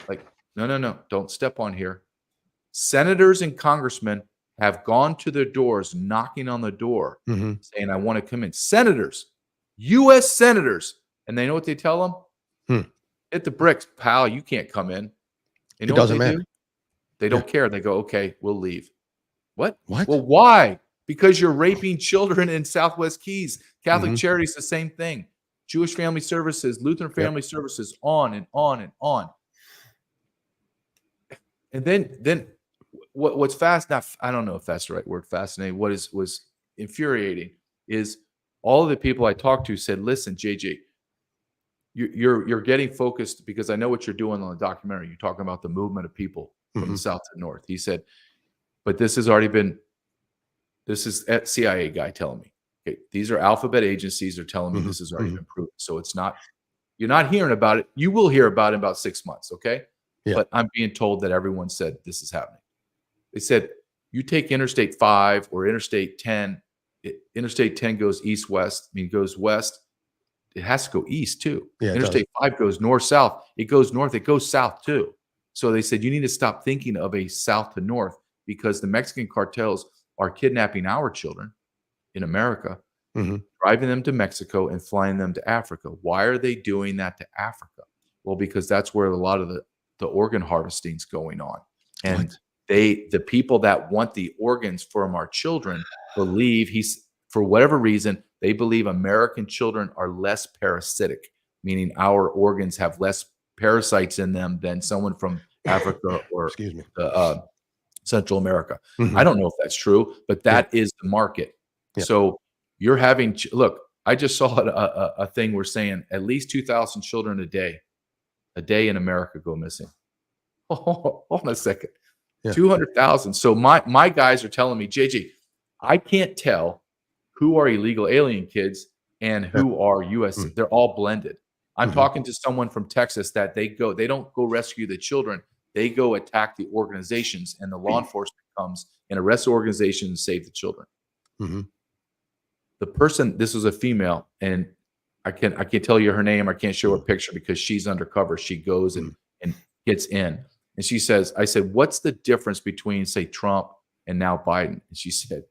Like, no, don't step on here. Senators and congressmen have gone to their doors, knocking on the door, saying, I want to come in. Senators, U.S. senators. And they know what they tell them? Hit the bricks, pal. You can't come in. You know it doesn't matter. They don't care. They go, okay, we'll leave. What? Well, why? Because you're raping children in Southwest Keys. Catholic Charities, the same thing. Jewish Family Services, Lutheran Family Services, on and on and on. And then what's I don't know if that's the right word, fascinating. What was infuriating is all of the people I talked to said, listen, JJ, you're getting focused because I know what you're doing on the documentary. You're talking about the movement of people from the south to north. He said, but this is a CIA guy telling me. Okay, these are alphabet agencies are telling me this has already been proven. So it's not, you're not hearing about it. You will hear about it in about 6 months. Okay. Yeah. But I'm being told that everyone said this is happening. They said, you take Interstate 5 or Interstate 10. Interstate 10 goes east-west. I mean, goes west. It has to go east too. Yeah, Interstate 5 goes north-south. It goes north. It goes south too. So they said, you need to stop thinking of a south to north because the Mexican cartels are kidnapping our children in America, driving them to Mexico and flying them to Africa. Why are they doing that to Africa? Well, because that's where a lot of the organ harvesting is going on. And the people that want the organs from our children believe for whatever reason, they believe American children are less parasitic, meaning our organs have less parasites in them than someone from Africa or Central America. I don't know if that's true, but that is the market. Yeah. So you're having, look, I just saw a thing we're saying at least 2,000 children a day in America go missing. Hold on a second. 200,000. So my guys are telling me, JJ, I can't tell who are illegal alien kids and who are U.S. They're all blended. I'm talking to someone from Texas that they don't go rescue the children. They go attack the organizations, and the law enforcement comes and arrests the organization and save the children. The person, this was a female, and I can't tell you her name. I can't show her picture because she's undercover. She goes and gets in. And she says, I said, what's the difference between, say, Trump and now Biden? And she said,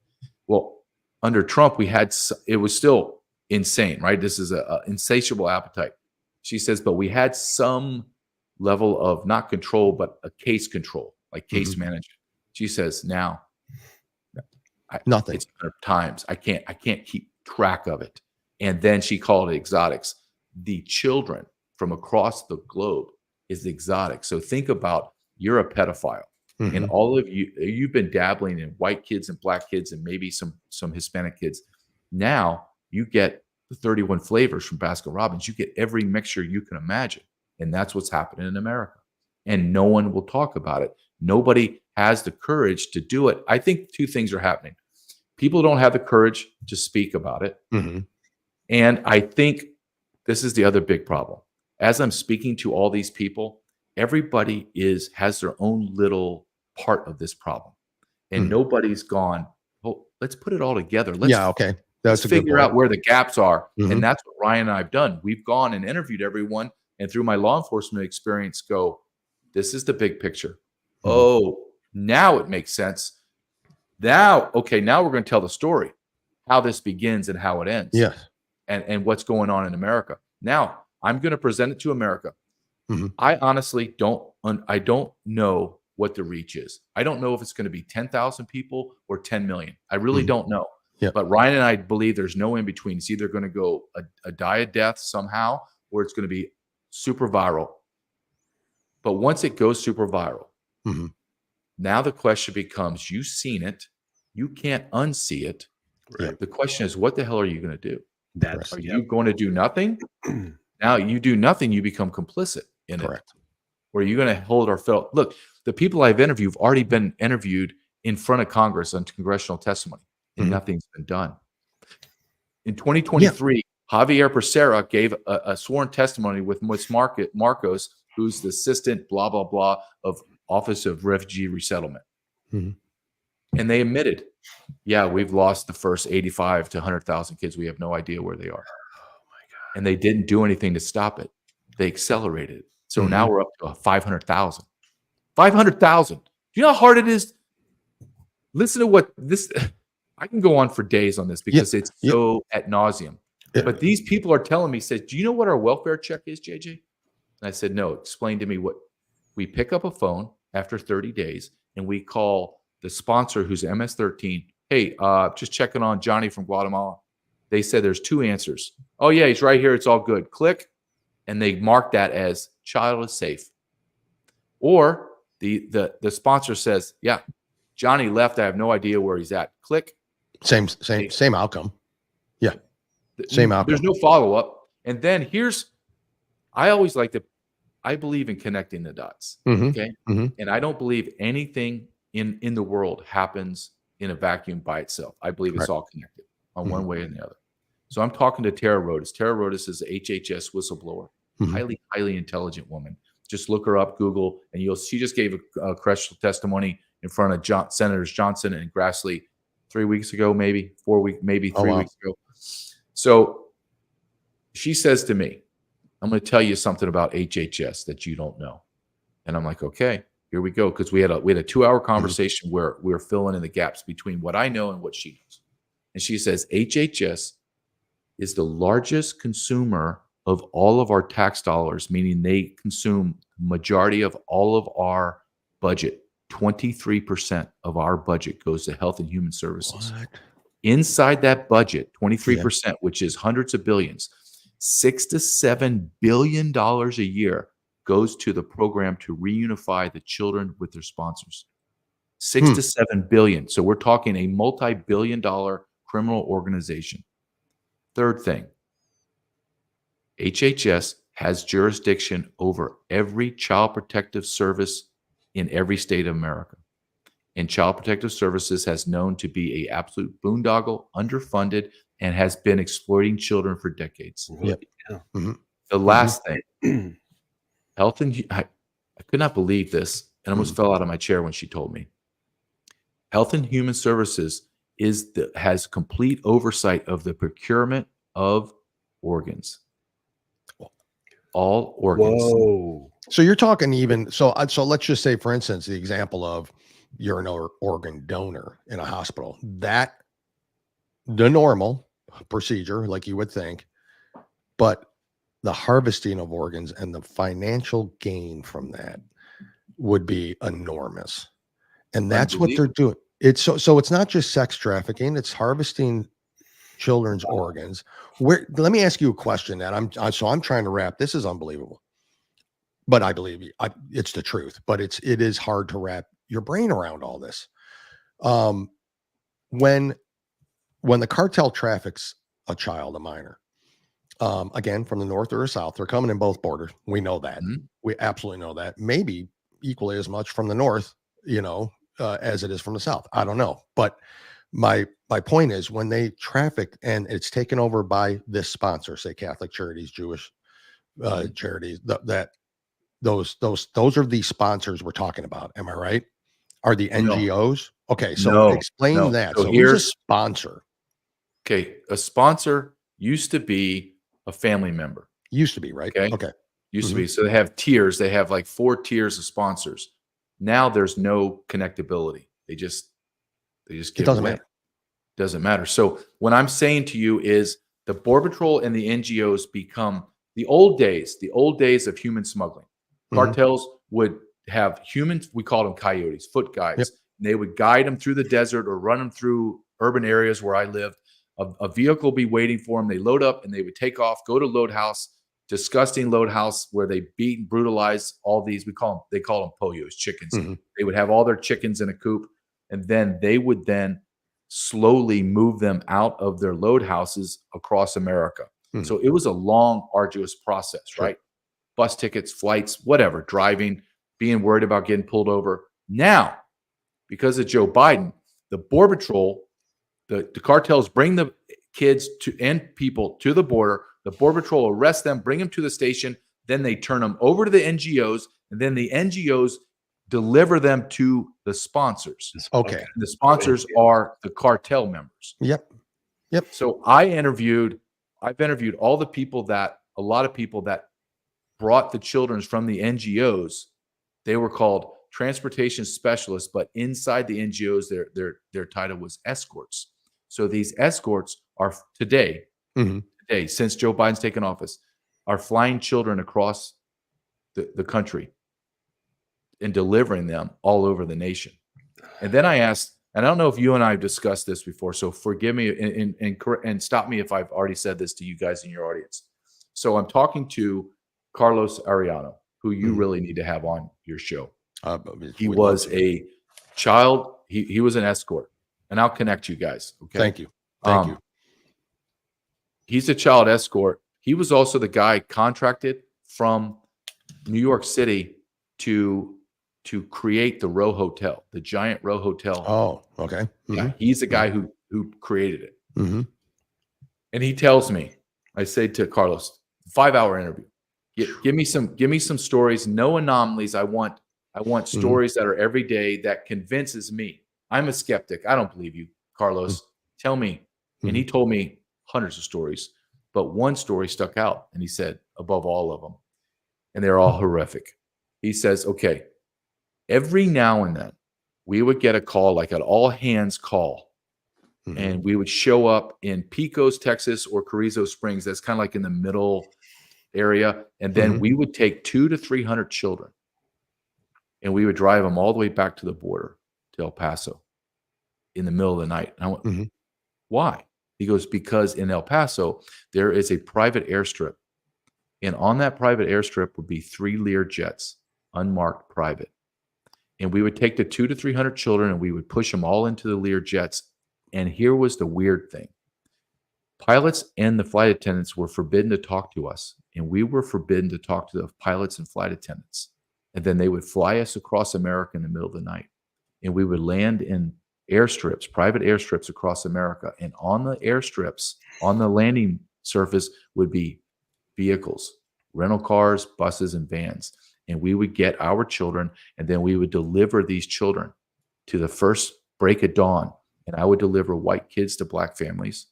well, under Trump, it was still insane, right? This is an insatiable appetite. She says, but we had some level of not control, but a case control, like case management. She says, now, nothing. It's 100 times. I can't keep track of it. And then she called it exotics. The children from across the globe is exotic. So think about, you're a pedophile, and all of you've been dabbling in white kids and black kids and maybe some Hispanic kids. Now you get the 31 flavors from Baskin Robbins. You get every mixture you can imagine, and that's what's happening in America. And no one will talk about it. Nobody has the courage to do it. I think two things are happening. People don't have the courage to speak about it, and I think this is the other big problem. As I'm speaking to all these people, everybody has their own little part of this problem, and nobody's gone, oh, let's put it all together. Let's figure out where the gaps are. And that's what Ryan and I have done. We've gone and interviewed everyone, and through my law enforcement experience this is the big picture. Oh, now it makes sense. Now we're going to tell the story, how this begins and how it ends. And what's going on in America. Now, I'm going to present it to America. I honestly don't know what the reach is. I don't know if it's going to be 10,000 people or 10 million. I really don't know. But Ryan and I believe there's no in between. It's either going to go a die of death somehow, or it's going to be super viral. But once it goes super viral, Mm-hmm. now the question becomes, you've seen it. You can't unsee it. Right. The question is, what the hell are you going to do? That's Are you going to do nothing? Now you do nothing, you become complicit in Correct. it. Or are you going to hold our felt? Look, the people I've interviewed have already been interviewed in front of Congress on congressional testimony, and nothing's been done. In 2023, Javier Becerra gave a sworn testimony with Ms. Marcos, who's the assistant, blah, blah, blah, of Office of Refugee Resettlement. Mhm. And they admitted, yeah, we've lost the first 85 to 100,000 kids. We have no idea where they are. Oh my God. And they didn't do anything to stop it. They accelerated it. So now we're up to 500,000. 500,000. Do you know how hard it is? Listen to what this, I can go on for days on this because it's so ad nauseum. But these people are telling me, said, do you know what our welfare check is, JJ? And I said, no, explain to me what. We pick up a phone after 30 days and we call the sponsor who's MS-13. Hey, just checking on Johnny from Guatemala. They said there's 2 answers. Oh yeah, he's right here. It's all good. Click. And they mark that as child is safe. Or the sponsor says, yeah, Johnny left. I have no idea where he's at. Click. Same outcome. Yeah. Same outcome. There's no follow-up. And then I believe in connecting the dots. Okay. And I don't believe anything in the world happens in a vacuum by itself. I believe it's all connected on one way or the other. So I'm talking to Tara Rodas. Tara Rodas is a HHS whistleblower, highly, highly intelligent woman. Just look her up, Google, and she just gave a crucial testimony in front of Senators Johnson and Grassley 3 weeks ago, maybe 4 weeks, maybe 3 weeks ago. So she says to me, I'm going to tell you something about HHS that you don't know. And I'm like, okay, here we go. Because we had a 2-hour conversation where we were filling in the gaps between what I know and what she knows. And she says, HHS is the largest consumer of all of our tax dollars, meaning they consume majority of all of our budget. 23% of our budget goes to health and human services. What? Inside that budget, 23%, which is hundreds of billions, $6 to $7 billion a year goes to the program to reunify the children with their sponsors. 6 to 7 billion. So we're talking a multi-billion-dollar criminal organization. Third thing, HHS has jurisdiction over every child protective service in every state of America. And Child Protective Services has known to be an absolute boondoggle, underfunded, and has been exploiting children for decades. Yep. The last thing, health and I could not believe this, and almost fell out of my chair when she told me. Health and Human Services has complete oversight of the procurement of organs. All organs. Whoa. So you're talking even so let's just say, for instance, the example of you're an organ donor in a hospital. That the normal procedure, like you would think, but the harvesting of organs and the financial gain from that would be enormous. And that's what they're doing. It's so it's not just sex trafficking, it's harvesting children's organs. Let me ask you a question that I'm trying to wrap. This is unbelievable. But I believe it's the truth, but it is hard to wrap your brain around all this. When the cartel traffics a child, a minor, again, from the north or the south, they're coming in both borders. We know that. We absolutely know that. Maybe equally as much from the north, as it is from the south. I don't know. But my point is, when they traffic and it's taken over by this sponsor, say Catholic Charities, Jewish charities, those are the sponsors we're talking about. Am I right? Are the NGOs? No. Okay, so explain that. So here's a sponsor. Okay, a sponsor used to be a family member. Used to be, right? Okay. Used to be. So they have tiers. They have like 4 tiers of sponsors. Now there's no connectability. They just give it doesn't matter. Doesn't matter. So what I'm saying to you is the Border Patrol and the NGOs become the old days of human smuggling. Cartels would have humans, we call them coyotes, foot guides. Yep. And they would guide them through the desert or run them through urban areas where I lived. A vehicle would be waiting for them. They load up and they would take off, go to load house, disgusting load house where they beat and brutalize all these. They call them pollos, chickens. They would have all their chickens in a coop, and then they would then slowly move them out of their load houses across America. So it was a long, arduous process, right? Bus tickets, flights, whatever, driving, being worried about getting pulled over. Now, because of Joe Biden, the Border Patrol, the cartels bring the kids and people to the border. The Border Patrol arrest them, bring them to the station. Then they turn them over to the NGOs, and then the NGOs deliver them to the sponsors. Okay. And the sponsors are the cartel members. Yep. So I've interviewed a lot of people that brought the children from the NGOs. They were called transportation specialists, but inside the NGOs, their title was escorts. So these escorts are today, since Joe Biden's taken office, are flying children across the country and delivering them all over the nation. And then I asked, and I don't know if you and I have discussed this before, so forgive me and stop me if I've already said this to you guys in your audience. So I'm talking to Carlos Arellano, who you really need to have on your show. He was a child. He was an escort, and I'll connect you guys. Okay. Thank you. Thank you. He's a child escort. He was also the guy contracted from New York City to create the Row Hotel, the giant Row Hotel. Oh, okay. Yeah, he's the guy who created it. And he tells me, I say to Carlos, 5-hour interview. Give me some stories, no anomalies. I want stories that are every day that convinces me. I'm a skeptic. I don't believe you, Carlos. Tell me. And he told me hundreds of stories, but one story stuck out, and he said, above all of them, and they're all horrific. He says, okay, every now and then we would get a call, like an all hands call, and we would show up in Pecos, Texas, or Carrizo Springs. That's kind of like in the middle area. And then we would take 200 to 300 children, and we would drive them all the way back to the border to El Paso in the middle of the night. And I went, why? He goes, because in El Paso, there is a private airstrip. And on that private airstrip would be 3 Lear jets, unmarked private. And we would take the 200 to 300 children and we would push them all into the Lear jets. And here was the weird thing. Pilots and the flight attendants were forbidden to talk to us. And we were forbidden to talk to the pilots and flight attendants. And then they would fly us across America in the middle of the night. And we would land in airstrips, private airstrips across America. And on the airstrips, on the landing surface would be vehicles, rental cars, buses, and vans. And we would get our children, and then we would deliver these children to the first break of dawn. And I would deliver white kids to black families,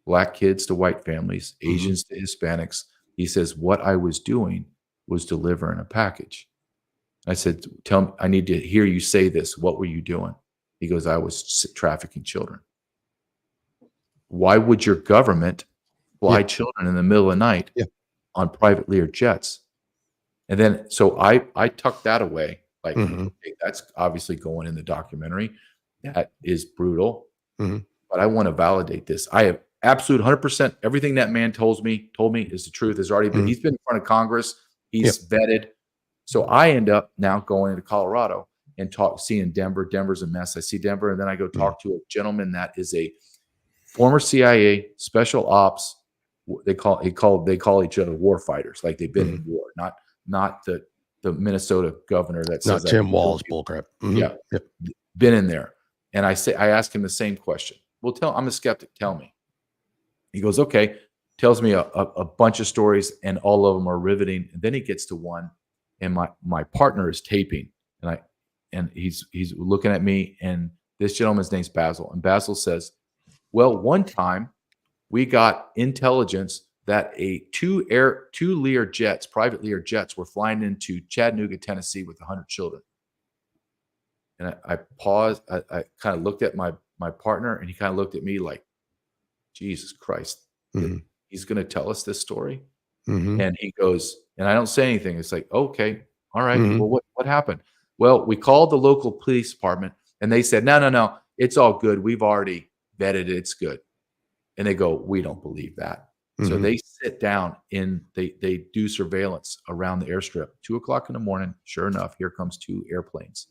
black kids to white families, Asians to Hispanics. He says, what I was doing was delivering a package. I said, tell me, I need to hear you say this. What were you doing? He goes, I was trafficking children. Why would your government fly children in the middle of the night on private Lear jets? And then, so I tucked that away. Like, okay, that's obviously going in the documentary. That is brutal. But I want to validate this. I have absolute 100%. Everything that man told me is the truth. Has already been, he's been in front of Congress. He's vetted. So I end up now going to Colorado and seeing Denver. Denver's a mess. I see Denver, and then I go talk to a gentleman that is a former CIA special ops. They call each other war fighters, like they've been in war, not the Minnesota governor that says Tim Walz bullcrap. Been in there. And I ask him the same question. Well, I'm a skeptic. Tell me. He goes, okay. Tells me a bunch of stories, and all of them are riveting. And then he gets to one, and my partner is taping, and he's looking at me, and this gentleman's name's Basil, and Basil says, well, one time we got intelligence that two Lear jets, private Lear jets, were flying into Chattanooga, Tennessee with 100 children. And I paused. I kind of looked at my partner, and he kind of looked at me like, Jesus Christ, he's going to tell us this story. And he goes, and I don't say anything. It's like, okay, all right. Well, what happened? Well, we called the local police department, and they said, no, it's all good. We've already vetted it. It's good. And they go, we don't believe that. So Mhm. they sit down they do surveillance around the airstrip. 2:00 in the morning, sure enough, here comes 2 airplanes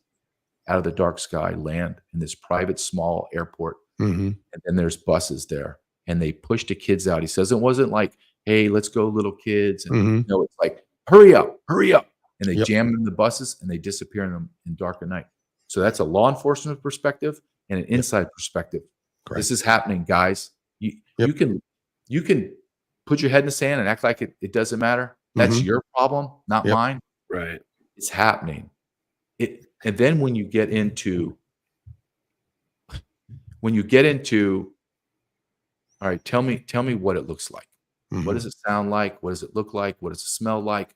out of the dark sky, land in this private small airport. Mhm. And then there's buses there, and they push the kids out. He says it wasn't like, "Hey, let's go, little kids." And Mhm. no, it's like, "Hurry up, hurry up!" And they Yep. jam them in the buses, and they disappear in them in dark of night. So that's a law enforcement perspective and an inside perspective. Correct. This is happening, guys. You Yep. you can put your head in the sand and act like it doesn't matter. That's Mhm. your problem, not Yep. mine. Right. It's happening. And then when you get into all right, tell me what it looks like. What Mhm. does it sound like? What does it look like? What does it smell like?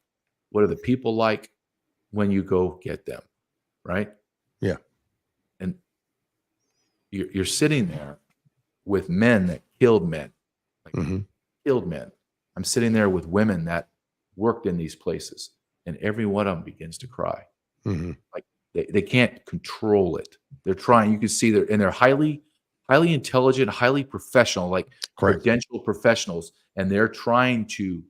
What are the people like when you go get them? Right? Yeah. And you're sitting there with men that killed men. Like Mhm. killed men. I'm sitting there with women that worked in these places, and every one of them begins to cry. Mhm. Like they can't control it. They're trying. You can see they're highly intelligent, highly professional, like Correct. credentialed professionals, and they're trying to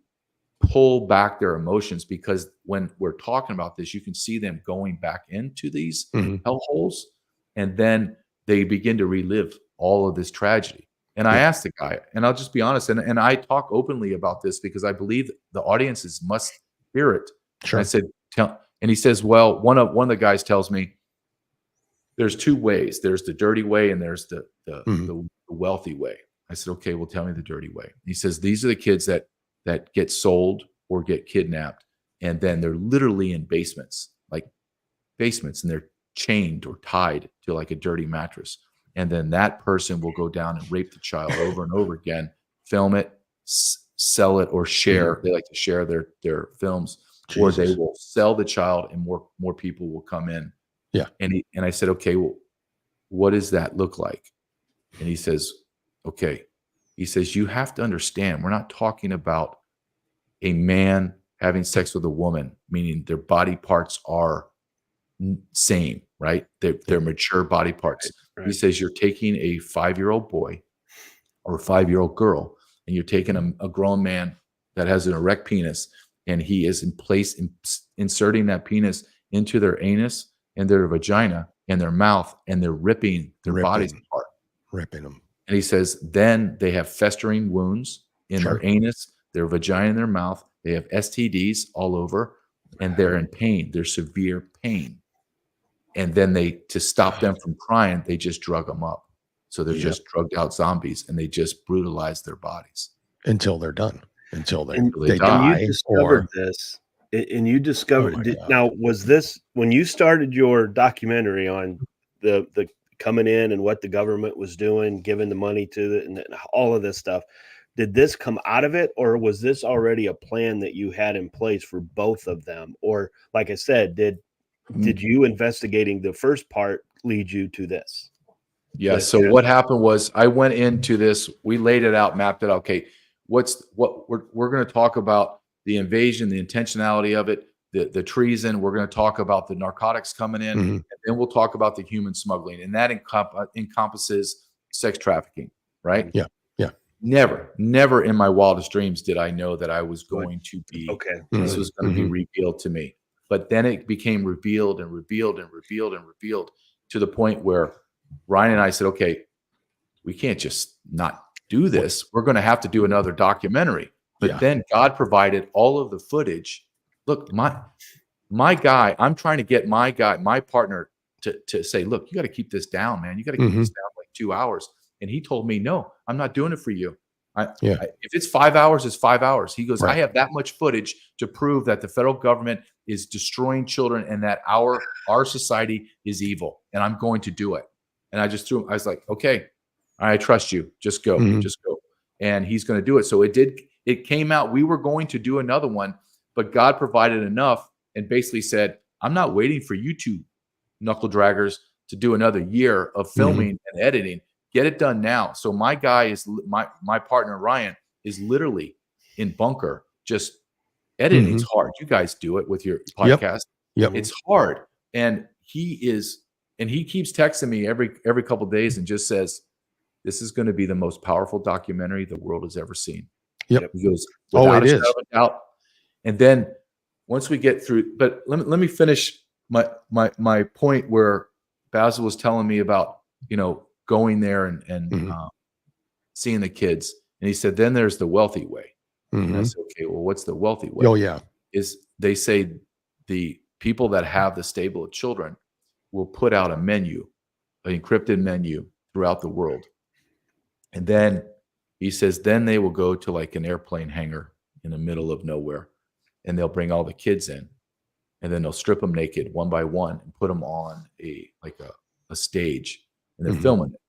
pull back their emotions because when we're talking about this, you can see them going back into these Mhm. hellholes, and then they begin to relive all of this tragedy. And I Yeah. asked the guy, and I'll just be honest, and I talk openly about this because I believe the audiences must hear it. Sure. And I said, and he says, well, one of the guys tells me there's 2 ways. There's the dirty way and there's the Mhm. wealthy way. I said, okay, well, tell me the dirty way. He says, these are the kids that get sold or get kidnapped, and then they're literally in basements, and they're chained or tied to like a dirty mattress. And then that person will go down and rape the child over and over again, film it, sell it, or share. They like to share their films, or they Jesus. will sell the child, and more people will come in. Yeah. And I said, okay, well, what does that look like? And he says, okay. He says, you have to understand, we're not talking about a man having sex with a woman, meaning their body parts are same, right? They're mature body parts. Right. He says, you're taking a 5-year-old boy or a 5-year-old girl, and you're taking a grown man that has an erect penis, and he is inserting that penis into their anus and their vagina and their mouth, and they're ripping their bodies apart. Ripping them. And he says, then they have festering wounds in Sure. their anus, their vagina, and their mouth. They have STDs all over, and they're in pain. They're severe pain. And then to stop them from crying, they just drug them up. So they're just drugged out zombies, and they just brutalize their bodies. Until they're done. Until they die. die. You discovered this, and you discovered. Now, was this when you started your documentary on the coming in and what the government was doing, giving the money to and all of this stuff? Did this come out of it, or was this already a plan that you had in place for both of them? Or, like I said, did you investigating the first part lead you to this? Yeah. So what happened was I went into this, we laid it out, mapped it out. Okay, what we're going to talk about the invasion, the intentionality of it, the treason. We're going to talk about the narcotics coming in, and then we'll talk about the human smuggling, and that encompasses sex trafficking, right? Yeah. Yeah. Never in my wildest dreams did I know that I was going to be, this was going to be revealed to me. But then it became revealed and revealed and revealed and revealed to the point where Ryan and I said, okay, we can't just not do this. We're going to have to do another documentary. But then God provided all of the footage. Look, my guy, I'm trying to get my partner to say, look, you got to keep this down, man. You got to keep this down like 2 hours. And he told me, no, I'm not doing it for you. If it's 5 hours, it's 5 hours. He goes, I have that much footage to prove that the federal government is destroying children and that our society is evil, and I'm going to do it. And I was like, okay, I trust you. Just go, just go. And he's going to do it. So it came out. We were going to do another one, but God provided enough and basically said, I'm not waiting for you two knuckle draggers to do another year of filming and editing. Get it done now. So my guy is my partner, Ryan, is literally in bunker, just editing. It's hard. You guys do it with your podcast. Yep. It's hard. And he keeps texting me every couple of days and just says, this is going to be the most powerful documentary the world has ever seen. Yep. He goes, Oh, without it a is. shadow of a doubt. And then once we get through, but let me finish my point where Basil was telling me about, going there and seeing the kids. And he said, then there's the wealthy way. And I said, okay, well, what's the wealthy way? Oh, yeah. Is they say the people that have the stable of children will put out a menu, an encrypted menu throughout the world. And then he says, then they will go to like an airplane hangar in the middle of nowhere, and they'll bring all the kids in, and then they'll strip them naked one by one and put them on a stage, and they're filming it.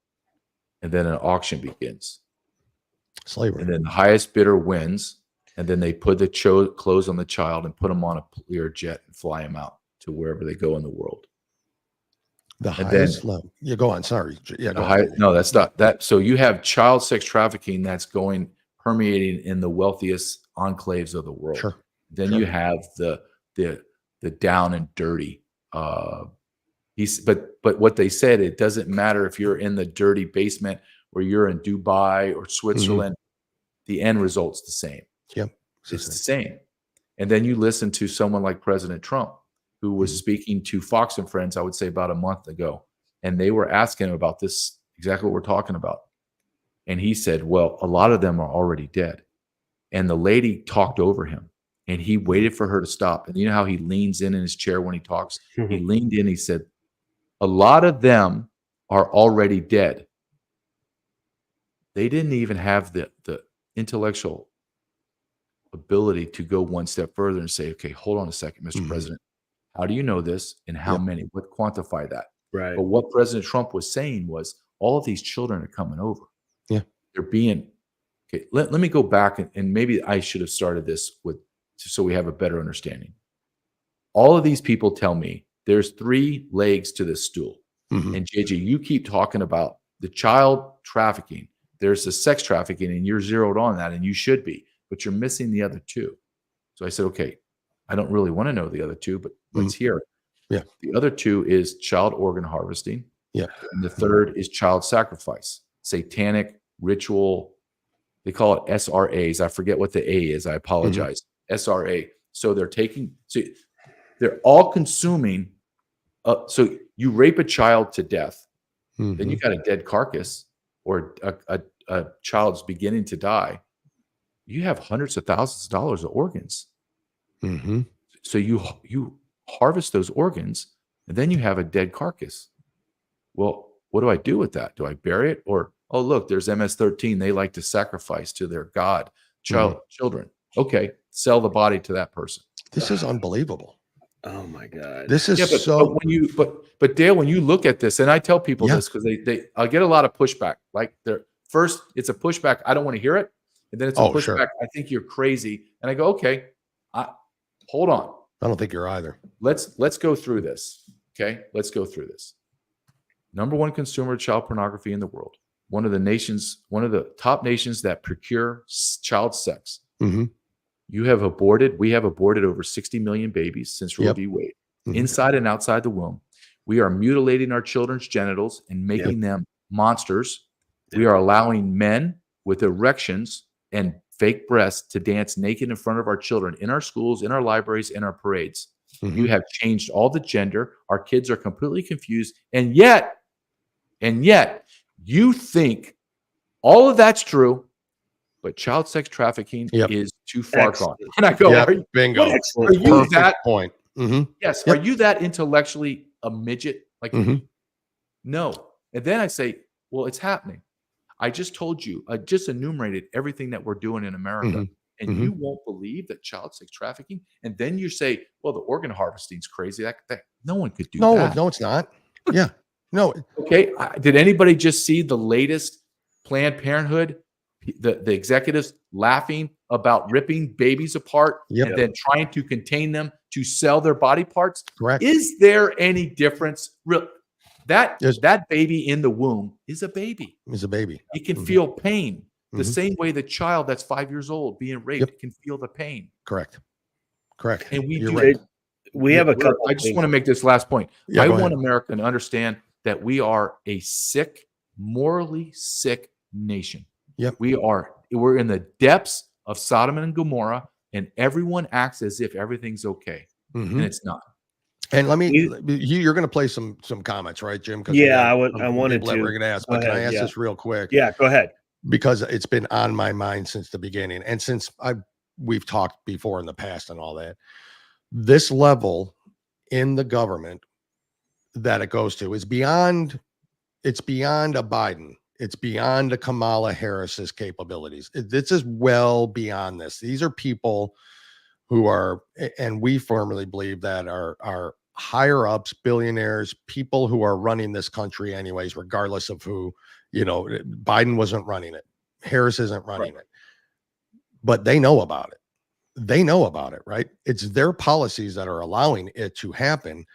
And then an auction begins. Slavery. And then the highest bidder wins. And then they put the clothes on the child and put them on a Lear jet and fly them out to wherever they go in the world. The And highest then- level. Yeah, go on. Sorry. Yeah, go The on. no, that's not that. So you have child sex trafficking that's permeating in the wealthiest enclaves of the world. Sure. Then Sure. you have the down and dirty. But what they said, it doesn't matter if you're in the dirty basement or you're in Dubai or Switzerland. The end result's the same. Yep. It's the same. And then you listen to someone like President Trump, who was speaking to Fox and Friends, I would say about a month ago. And they were asking him about this, exactly what we're talking about. And he said, well, a lot of them are already dead. And the lady talked over him, and he waited for her to stop. And you know how he leans in his chair when he talks? He leaned in, he said, a lot of them are already dead. They didn't even have the intellectual ability to go one step further and say, okay, hold on a second, Mr. President. How do you know this, and how many? What quantify that? Right. But what President Trump was saying was, all of these children are coming over. Yeah. They're being, okay, let me go back, and maybe I should have started this so we have a better understanding. All of these people tell me there's 3 legs to this stool. And JJ, you keep talking about the child trafficking. There's the sex trafficking, and you're zeroed on that, and you should be, but you're missing the other 2. So I said, okay, I don't really want to know the other 2, but let's hear it. Yeah. The other 2 is child organ harvesting. Yeah. And the third is child sacrifice, satanic ritual. They call it SRAs. I forget what the A is. I apologize. SRA. So they're all consuming. So you rape a child to death, then you got a dead carcass, or a child's beginning to die. You have hundreds of thousands of dollars of organs. So you harvest those organs, and then you have a dead carcass. Well, what do I do with that? Do I bury it? Or, oh, look, there's MS-13. They like to sacrifice to their god children. Okay, sell the body to that person. This is unbelievable. Oh my God. This is but Dale, when you look at this, and I tell people this because I get a lot of pushback. Like first, it's a pushback. I don't want to hear it, and then it's a pushback. Sure. I think you're crazy, and I go, okay, hold on. I don't think you're either. Let's go through this. Okay, let's go through this. Number 1 consumer of child pornography in the world. One of the top nations that procure child sex. We have aborted over 60 million babies since Roe v. Wade, inside and outside the womb. We are mutilating our children's genitals and making them monsters. We are allowing men with erections and fake breasts to dance naked in front of our children in our schools, in our libraries, in our parades. You have changed all the gender. Our kids are completely confused. And yet you think all of that's true, but child sex trafficking is too far gone. And I go, bingo. Are you that point? Yes. Are you that intellectually a midget? Like, no. And then I say, well, it's happening. I just told you, I just enumerated everything that we're doing in America. And you won't believe that child sex trafficking. And then you say, well, the organ harvesting is crazy. That no one could do that. No, it's not. Yeah. No. Okay. Did anybody just see the latest Planned Parenthood? The executives laughing about ripping babies apart and then trying to contain them to sell their body parts. Correct. Is there any difference? That baby in the womb is a baby. Is a baby. It can feel pain the same way the child that's 5 years old being raped can feel the pain. Correct. And You're right. We have a couple. I just want to make this last point. Yeah, I go want ahead. America to understand that we are a sick, morally sick nation. Yep. We're in the depths of Sodom and Gomorrah, and everyone acts as if everything's okay, and it's not. And you're going to play some comments, right, Jim? Yeah, I wanted to. We're going to ask, but can I ask this real quick? Yeah, go ahead. Because it's been on my mind since the beginning, and since we've talked before in the past and all that. This level in the government that it goes to is beyond. It's beyond a Biden. It's beyond a Kamala Harris's capabilities. This is well beyond this. These are people who are, and we firmly believe that are higher ups, billionaires, people who are running this country anyways, regardless of who, Biden wasn't running it. Harris isn't running it, but they know about it. They know about it, right? It's their policies that are allowing it to happen.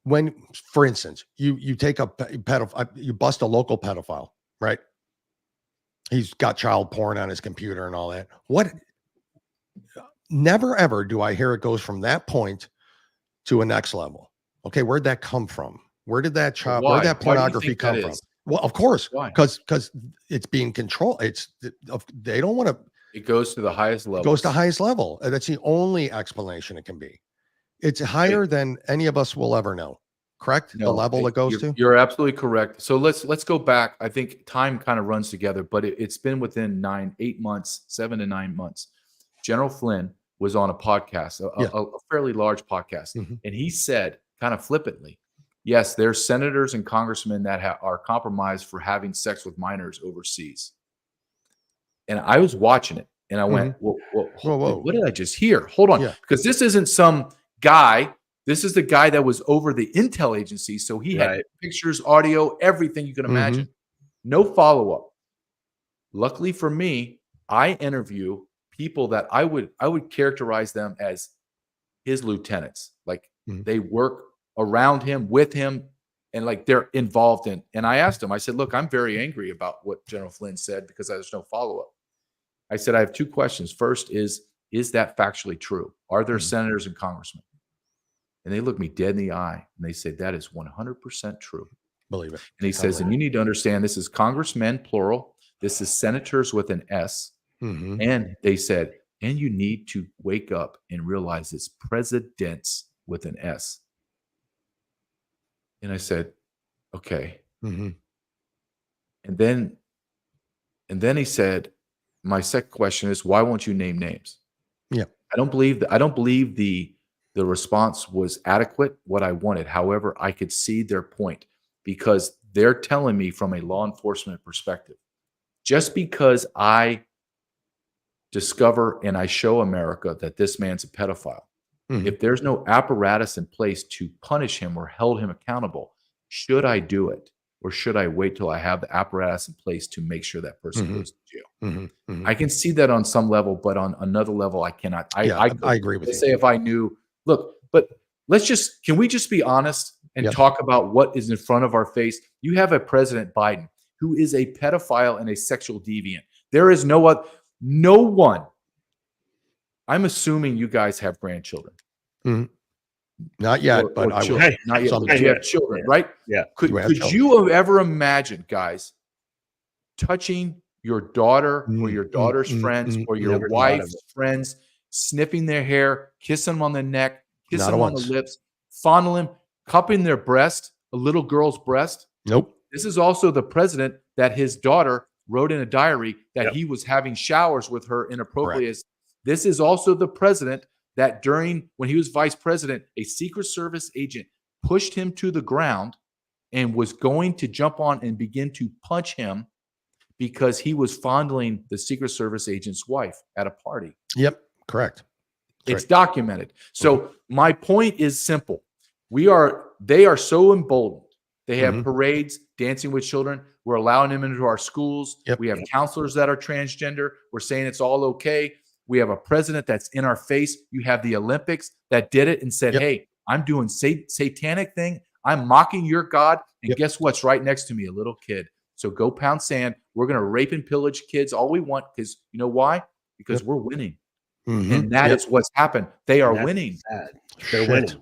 When, for instance, you take a pedophile, you bust a local pedophile, right? He's got child porn on his computer and all that. Never ever do I hear it goes from that point to a next level. Okay, where'd that come from? Where did that where'd that pornography come from? Well, of course, because it's being controlled. They don't want to. It goes to the highest level. It goes to the highest level. That's the only explanation it can be. It's higher than any of us will ever know. Correct? No, the level it goes to? You're absolutely correct. So let's go back. I think time kind of runs together, but it's been within 7 to 9 months. General Flynn was on a podcast, a fairly large podcast, and he said kind of flippantly, yes, there's senators and congressmen that are compromised for having sex with minors overseas. And I was watching it, and I went, whoa, what did I just hear? Hold on, because this isn't some guy. This is the guy that was over the intel agency. So he had pictures, audio, everything you can imagine. No follow-up. Luckily for me, I interview people that I would characterize them as his lieutenants. Like they work around him, with him, and like they're involved in. And I asked him, I said, look, I'm very angry about what General Flynn said because there's no follow-up. I said, I have two questions. First is that factually true? Are there senators and congressmen? And they looked me dead in the eye and they said, that is 100% true. Believe it. And he says, and you need to understand, this is congressmen, plural. This is senators with an S. And they said, and you need to wake up and realize it's presidents with an S. And I said, okay. And then he said, my second question is, why won't you name names? Yeah. I don't believe the response was adequate, what I wanted. However, I could see their point because they're telling me from a law enforcement perspective, just because I discover and I show America that this man's a pedophile, if there's no apparatus in place to punish him or hold him accountable, should I do it? Or should I wait till I have the apparatus in place to make sure that person goes to jail? I can see that on some level, but on another level, I cannot. I agree with you. Say if I knew, look, but can we just be honest and talk about what is in front of our face? You have a President Biden who is a pedophile and a sexual deviant. There is no one. I'm assuming you guys have grandchildren. Not yet, but I will. Not yet, but you have children, right? Yeah. Could you have ever imagined, guys, touching your daughter or your daughter's friends or your wife's friends, sniffing their hair, kissing them on the neck, kissing them on the lips, fondling, cupping their breast, a little girl's breast? Nope. This is also the president that his daughter wrote in a diary that he was having showers with her inappropriately. This is also the president that when he was vice president, a Secret Service agent pushed him to the ground and was going to jump on and begin to punch him because he was fondling the Secret Service agent's wife at a party. Yep, correct. It's documented. So my point is simple. They are so emboldened. They have parades, dancing with children. We're allowing them into our schools. We have counselors that are transgender. We're saying it's all okay. We have a president that's in our face. You have the Olympics that did it and said, hey, I'm doing satanic thing. I'm mocking your God. And guess what's right next to me? A little kid. So go pound sand. We're going to rape and pillage kids all we want because you know why? Because we're winning. And that is what's happened. They are winning. They're winning.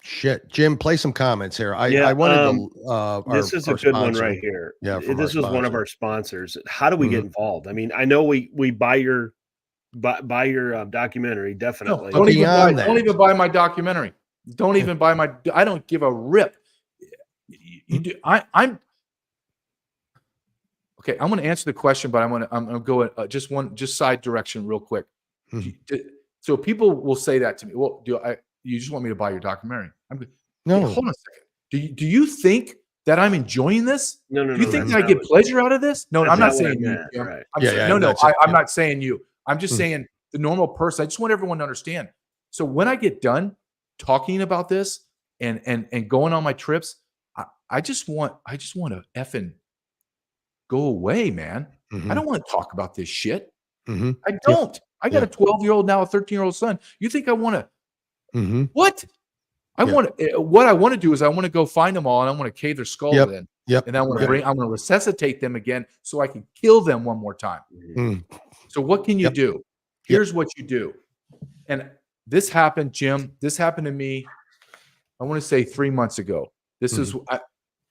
Shit, Jim, play some comments here. Yeah, I wanted to. This is a good one right here. Yeah, this is one of our sponsors. How do we get Mhm. involved? I mean, I know we buy your documentary, definitely. Don't beyond that. even buy my documentary. Don't even buy my. I don't give a rip. You do. I'm okay. I'm going to answer the question, but I'm going to go just side direction real quick. Mhm. So people will say that to me. Well, you just want me to buy your documentary? I'm good. No. Hey, hold on a second. Do you think that I'm enjoying this? No. Do you think that I get pleasure out of this? No, I'm not saying you. Jim. Right. I'm not saying you. I'm just saying the normal person. I just want everyone to understand. So when I get done talking about this and going on my trips, I just want to effing go away, man. I don't want to talk about this shit. Mm-hmm. I don't. I got a 12-year-old now, a 13-year-old son. You think I want to? What? What I want to do is I want to go find them all and I want to cave their skulls in. And I want to I'm going to resuscitate them again so I can kill them one more time. So what can you do? Here's what you do. And this happened, Jim. This happened to me, I want to say 3 months ago. This is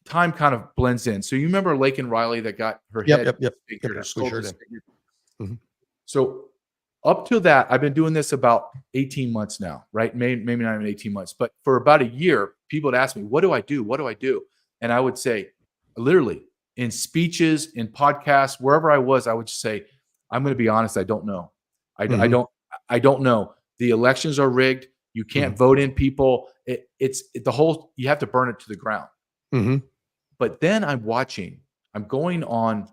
time kind of blends in. So you remember Laken Riley that got her head disfigured, her skull disfigured? So up to that, I've been doing this about 18 months now, right? Maybe not even 18 months, but for about a year, people would ask me, what do I do? What do I do? And I would say, literally in speeches, in podcasts, wherever I was, I would just say, I'm going to be honest. I don't know. I don't know. The elections are rigged. You can't vote in people. It's the whole, you have to burn it to the ground. But then I'm going on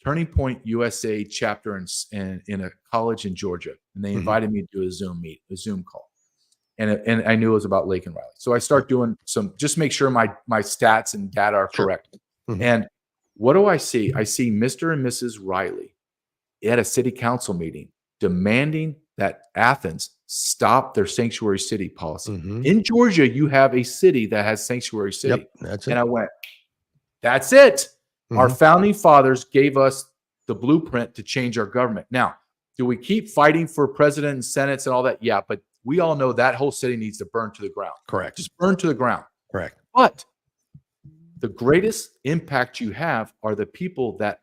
Turning Point USA chapter in a college in Georgia, and they invited me to do a Zoom call, and I knew it was about Laken Riley. So I start doing just make sure my stats and data are correct. And what do I see? I see Mr. and Mrs. Riley at a city council meeting demanding that Athens stop their sanctuary city policy. In Georgia, you have a city that has sanctuary city. That's and I went, that's it. Our founding fathers gave us the blueprint to change our government. Now, do we keep fighting for president and senates and all that? Yeah, but we all know that whole city needs to burn to the ground. Correct. Just burn to the ground. Correct. But the greatest impact you have are the people that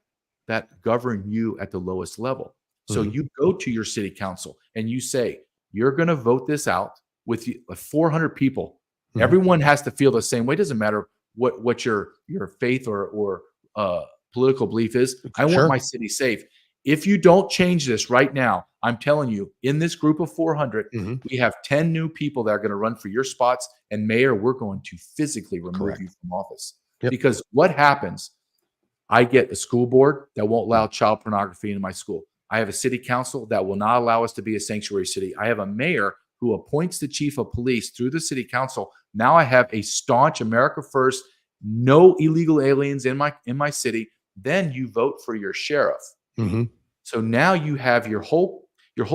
govern you at the lowest level. So you go to your city council and you say, you're going to vote this out with 400 people. Everyone has to feel the same way. It doesn't matter what your faith or political belief is. I want my city safe. If you don't change this right now, I'm telling you, in this group of 400, we have 10 new people that are going to run for your spots. And mayor, we're going to physically remove you from office. Because what happens, I get a school board that won't allow child pornography in my school. I have a city council that will not allow us to be a sanctuary city. I have a mayor who appoints the chief of police through the city council. Now I have a staunch America First, no illegal aliens in my city. Then you vote for your sheriff. So now you have your whole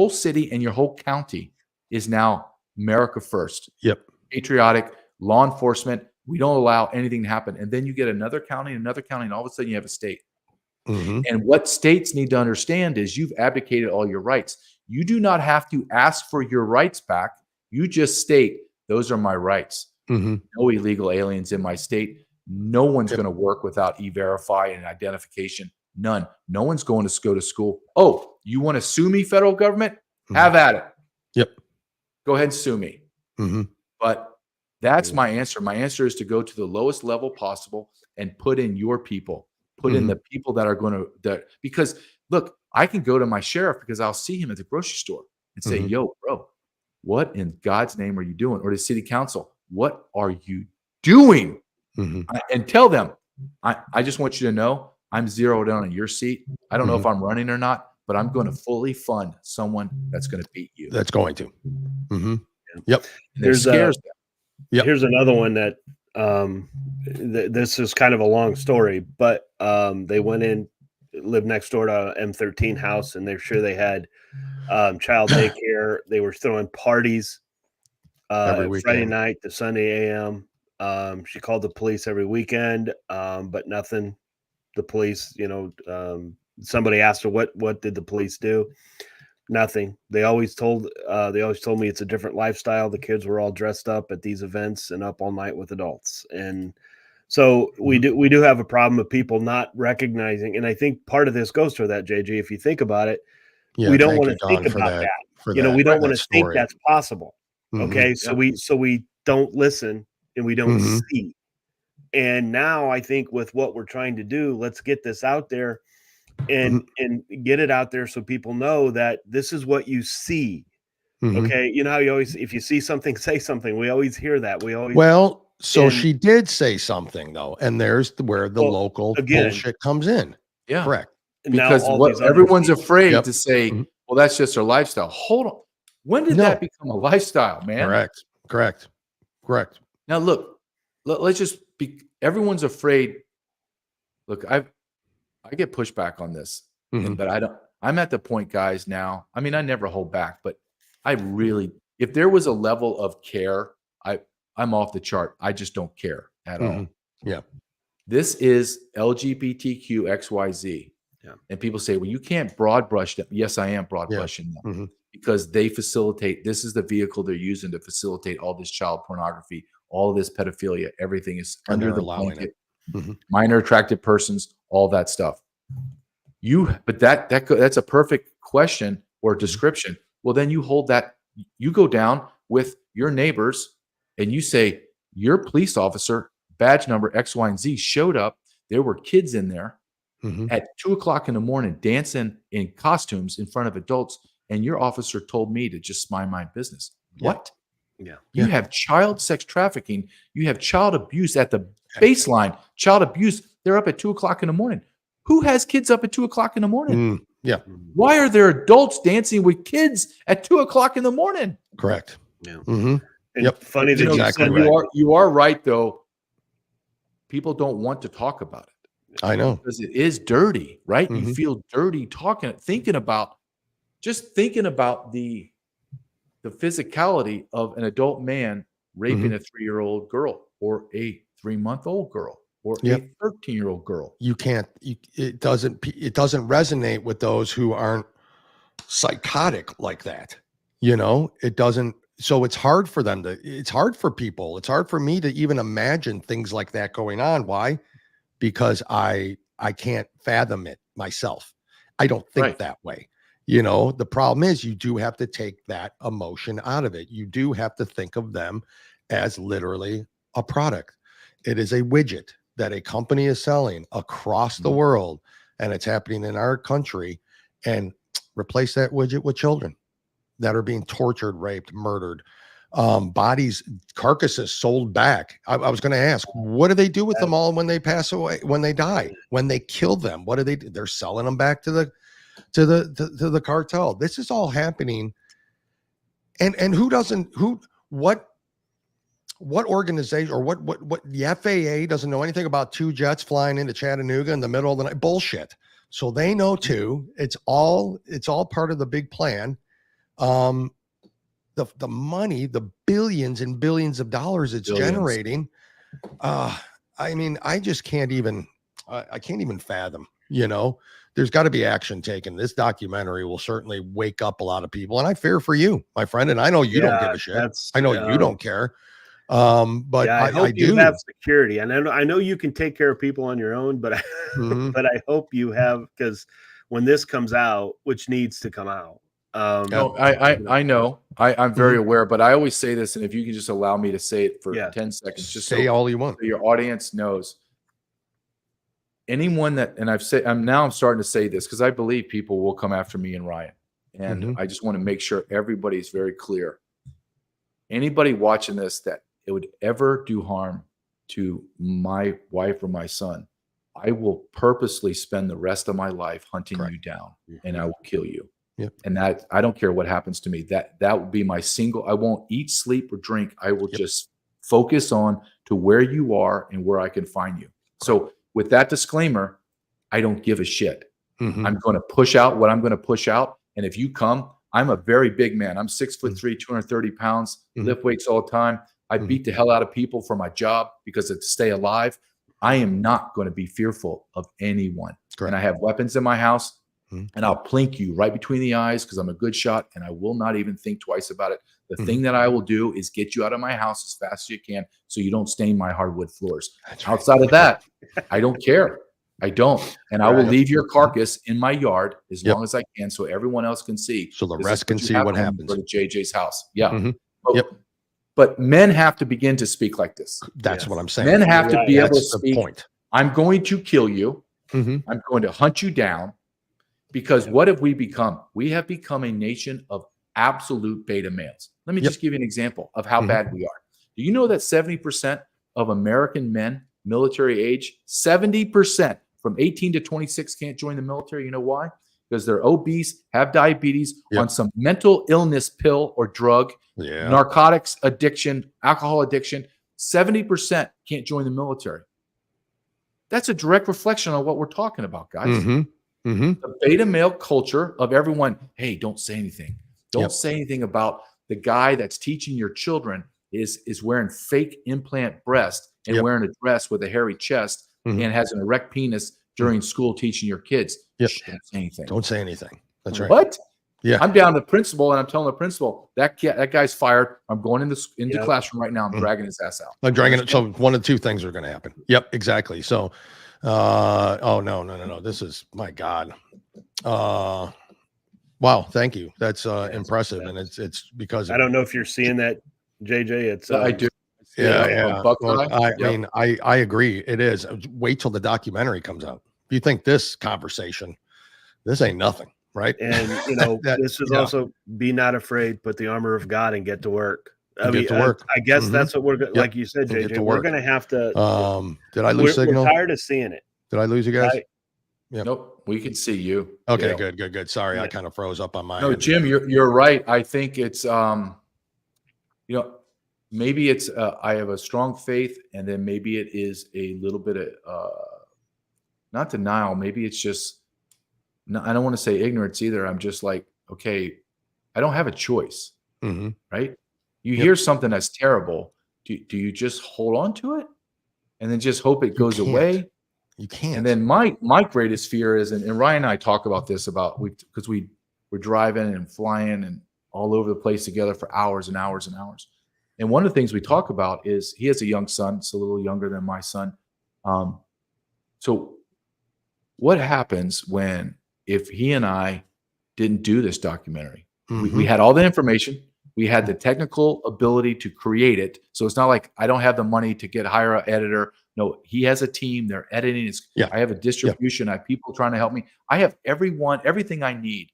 city and your whole county is now America First. Patriotic, law enforcement. We don't allow anything to happen. And then you get another county, and all of a sudden you have a state. And what states need to understand is you've abdicated all your rights. You do not have to ask for your rights back. You just state, those are my rights. No illegal aliens in my state. No one's going to work without e-verify and identification. None. No one's going to go to school. Oh, you want to sue me, federal government? Have at it. Go ahead and sue me. But that's my answer. My answer is to go to the lowest level possible and put in your people. Put in the people that are going to, because look, I can go to my sheriff because I'll see him at the grocery store and say, yo, bro, what in God's name are you doing? Or the city council, what are you doing? And tell them, I just want you to know I'm zeroed in on your seat. I don't know if I'm running or not, but I'm going to fully fund someone that's going to beat you. That's going to. Here's another one that this is kind of a long story, but they went in, lived next door to M13 house, and they're sure they had child daycare. They were throwing parties Friday night to Sunday AM. She called the police every weekend, but nothing. The police, somebody asked her, what did the police do? Nothing. They always told me it's a different lifestyle. The kids were all dressed up at these events and up all night with adults. And so we do have a problem of people not recognizing. And I think part of this goes to that, JG. If you think about it, we don't want to think about that. We don't want to think that's possible. Okay. So we don't listen and we don't see. And now I think with what we're trying to do, let's get this out there and get it out there so people know that this is what you see. Okay. You know how you always, if you see something, say something. We always hear that. So she did say something though, and there's where the local bullshit comes in. Yeah. Correct. Because what everyone's afraid to say, well, that's just her lifestyle. Hold on. When did that become a lifestyle, man? Correct. Now look, let's just be, everyone's afraid. Look, I get pushback on this, but I'm at the point, guys, now. I mean, I never hold back, but I really, if there was a level of care, I'm off the chart. I just don't care at all. Yeah. This is LGBTQ XYZ. Yeah. And people say, well, you can't broad brush them. Yes, I am broad brushing them because they facilitate, this is the vehicle they're using to facilitate all this child pornography, all of this pedophilia. Everything is under the blanket. Minor attracted persons, all that stuff. But that's a perfect question or description. Well, then you hold that, you go down with your neighbors and you say, your police officer, badge number X, Y, and Z showed up. There were kids in there at 2:00 in the morning dancing in costumes in front of adults. And your officer told me to just mind my business. What? Yeah. You have child sex trafficking. You have child abuse at the baseline. Child abuse. They're up at 2:00 in the morning. Who has kids up at 2:00 in the morning? Yeah. Why are there adults dancing with kids at 2:00 in the morning? Correct. Yeah. Funny that you said you are right though. People don't want to talk about it. I know. Because it is dirty, right? You feel dirty thinking about the physicality of an adult man raping a 3-year-old girl or a 3-month-old girl or a 13-year-old girl. You can't, it doesn't resonate with those who aren't psychotic like that. It doesn't. So it's hard for them it's hard for people. It's hard for me to even imagine things like that going on. Why? Because I can't fathom it myself. I don't think that way. The problem is you do have to take that emotion out of it. You do have to think of them as literally a product. It is a widget that a company is selling across the world, and it's happening in our country. And replace that widget with children that are being tortured, raped, murdered, bodies, carcasses sold back. I was going to ask, what do they do with them all when they pass away, when they die, when they kill them? What do they do? They're selling them back to the cartel. This is all happening. And what organization or what the FAA doesn't know anything about 2 jets flying into Chattanooga in the middle of the night. Bullshit. So they know too. It's all part of the big plan. The money, the billions and billions of dollars it's generating. I mean, I just can't even, I can't even fathom, there's got to be action taken. This documentary will certainly wake up a lot of people. And I fear for you, my friend. And I know you don't give a shit. I know you don't care. But I hope I you do have security. And I know you can take care of people on your own, but but I hope you have, because when this comes out, which needs to come out. I know. I'm very aware, but I always say this, and if you can just allow me to say it for 10 seconds, just say all you want. So your audience knows. Anyone that, and I'm starting to say this because I believe people will come after me and Ryan, and I just want to make sure everybody's very clear. Anybody watching this that it would ever do harm to my wife or my son, I will purposely spend the rest of my life hunting you down, and I will kill you. Yep. And that, I don't care what happens to me. That will be my single. I won't eat, sleep, or drink. I will just focus on to where you are and where I can find you. So with that disclaimer, I don't give a shit. I'm going to push out what I'm going to push out. And if you come, I'm a very big man. I'm 6'3", 230 pounds, lift weights all the time. I beat the hell out of people for my job because to stay alive. I am not going to be fearful of anyone. And I have weapons in my house. and I'll plink you right between the eyes because I'm a good shot and I will not even think twice about it. The thing that I will do is get you out of my house as fast as you can so you don't stain my hardwood floors. Outside of that, I don't care. I don't. And I will leave your carcass in my yard as long as I can so everyone else can see. So the rest can see what happens. Go to JJ's house. Yeah. But men have to begin to speak like this. That's what I'm saying. Men have to be able to That's the speak. point. I'm going to kill you. I'm going to hunt you down. Because what have we become? We have become a nation of absolute beta males. Let me just give you an example of how bad we are. Do you know that 70% of American men, military age, 70% from 18 to 26 can't join the military? You know why? Because they're obese, have diabetes, on some mental illness pill or drug, narcotics addiction, alcohol addiction. 70% can't join the military. That's a direct reflection on what we're talking about, guys. The beta male culture of everyone, hey, don't say anything. Don't say anything about the guy that's teaching your children is wearing fake implant breast and wearing a dress with a hairy chest and has an erect penis during school teaching your kids. Shh, don't say anything. Don't say anything. That's right. What? Yeah. I'm down to the principal and I'm telling the principal that guy's fired. I'm going into classroom right now. I'm dragging his ass out. I'm dragging it. So one of two things are going to happen. Yep, exactly. So, oh no. This is, my God. Wow. Thank you. That's impressive. And it's because I don't know if you're seeing that, JJ. It's I do. Yeah. Well, I mean, I agree. It is. Wait till the documentary comes out. If you think this conversation, this ain't nothing, right? And this is also be not afraid, put the armor of God and get to work. I guess that's what we're like you said, JJ. We're gonna have to did I lose signal? We're tired of seeing it. Did I lose you guys? Nope, we can see you. Okay, good. Sorry, I kind of froze up on my No, end. Jim, you're right. I think it's maybe it's I have a strong faith, and then maybe it is a little bit of not denial. Maybe it's just I don't want to say ignorance either. I'm just like, okay, I don't have a choice, right? You hear something that's terrible. Do you just hold on to it and then just hope it goes away? You can't. And then my greatest fear is, and Ryan and I talk about this because we're driving and flying and all over the place together for hours and hours and hours. And one of the things we talk about is he has a young son. It's a little younger than my son. So what happens if he and I didn't do this documentary? We had all the information. We had the technical ability to create it. So it's not like I don't have the money to hire an editor. No, he has a team. They're editing. I have a distribution. I have people trying to help me. I have everything I need,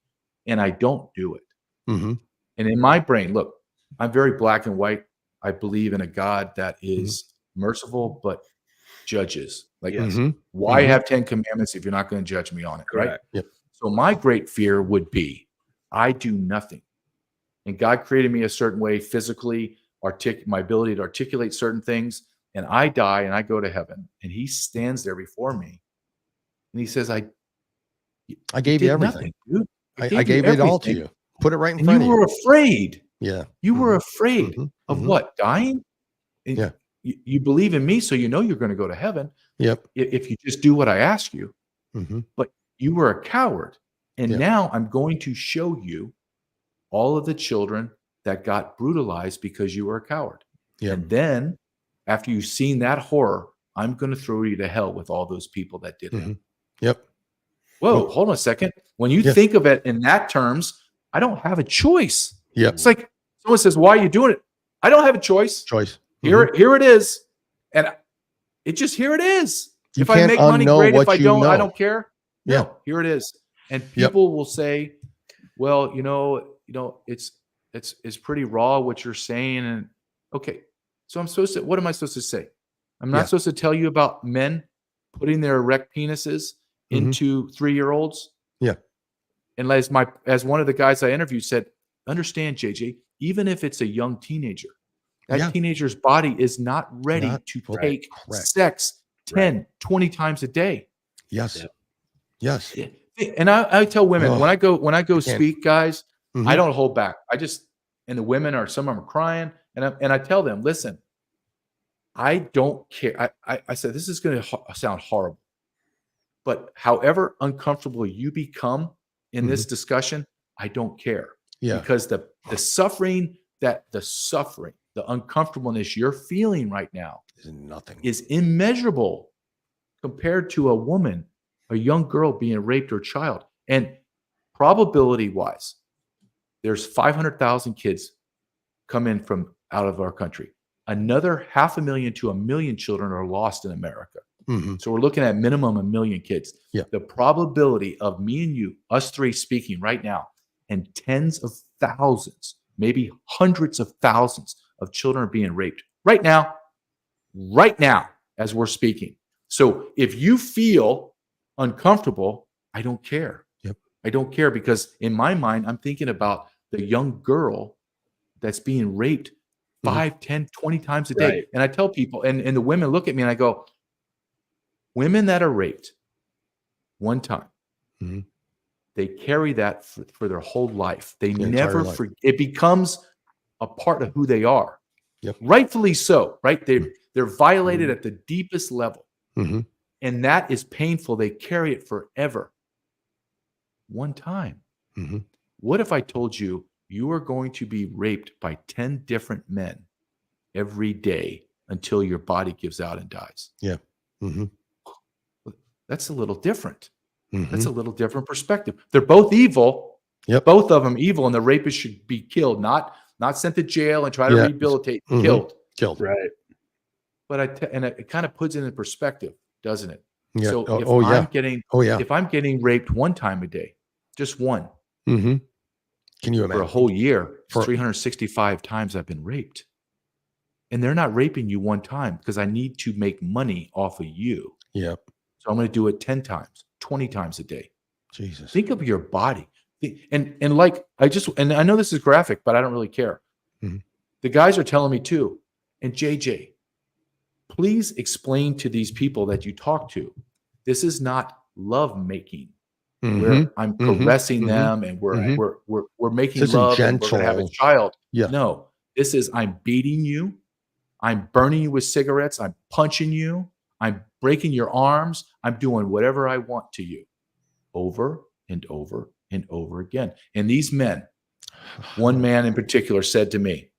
and I don't do it. And in my brain, look, I'm very black and white. I believe in a God that is merciful, but judges. Like, why have 10 commandments if you're not going to judge me on it? Right. So my great fear would be I do nothing. And God created me a certain way physically, my ability to articulate certain things. And I die and I go to heaven. And he stands there before me. And he says, I gave you everything. Nothing, dude. I gave it all to you. Put it right in front of you. You were afraid. Yeah. You were afraid of what? Dying? And you believe in me, so you know you're going to go to heaven. Yep. If you just do what I ask you. But you were a coward. And now I'm going to show you all of the children that got brutalized because you were a coward. And then after you've seen that horror, I'm going to throw you to hell with all those people that did it. Yep. Whoa, hold on a second. When you think of it in that terms, I don't have a choice. It's like someone says, why are you doing it? I don't have a choice. Here it is. And here it is. If I make money, great. If I don't, I don't care. No, here it is. And people will say, well, it's pretty raw what you're saying. And okay. So what am I supposed to say? I'm not supposed to tell you about men putting their erect penises into 3-year-olds. Yeah. And as one of the guys I interviewed said, understand, JJ, even if it's a young teenager, that teenager's body is not ready to take sex 10, 20 times a day. Yes. And I tell women when I go speak, guys, I don't hold back. And the women some of them are crying. And I tell them, listen, I don't care. I said, this is going to sound horrible, but however uncomfortable you become in this discussion, I don't care. Yeah. Because the suffering, the uncomfortableness you're feeling right now is immeasurable compared to a woman, a young girl being raped or child. And probability wise, there's 500,000 kids come in from out of our country. Another 500,000 to 1 million children are lost in America. So we're looking at minimum 1 million kids. Yeah. The probability of me and you, us three speaking right now, and tens of thousands, maybe hundreds of thousands of children are being raped right now, as we're speaking. So if you feel uncomfortable, I don't care. Yep. I don't care, because in my mind, I'm thinking about the young girl that's being raped 5, 10, 20 times a day. Right. And I tell people, and the women look at me and I go, women that are raped one time, they carry that for their whole life. They never forget. It becomes a part of who they are. Yep. Rightfully so, right? They're violated at the deepest level. And that is painful. They carry it forever. One time. What if I told you you are going to be raped by 10 different men every day until your body gives out and dies? Yeah. That's a little different. That's a little different perspective. They're both evil. Yep. Both of them evil, and the rapist should be killed, not sent to jail and try to rehabilitate. Killed. Right. But it kind of puts it in perspective, doesn't it? Yeah. So if I'm getting raped one time a day, just one. Can you imagine? For a whole year, it's 365 times I've been raped. And they're not raping you one time because I need to make money off of you. Yep. So I'm going to do it 10 times, 20 times a day. Jesus. Think of your body. And like, I know this is graphic, but I don't really care. The guys are telling me too. And JJ, please explain to these people that you talk to, this is not love making. Where I'm caressing them and we're making love and we're going to have a child. Yeah. No, this is, I'm beating you. I'm burning you with cigarettes. I'm punching you. I'm breaking your arms. I'm doing whatever I want to you, over and over and over again. And these men, one man in particular said to me,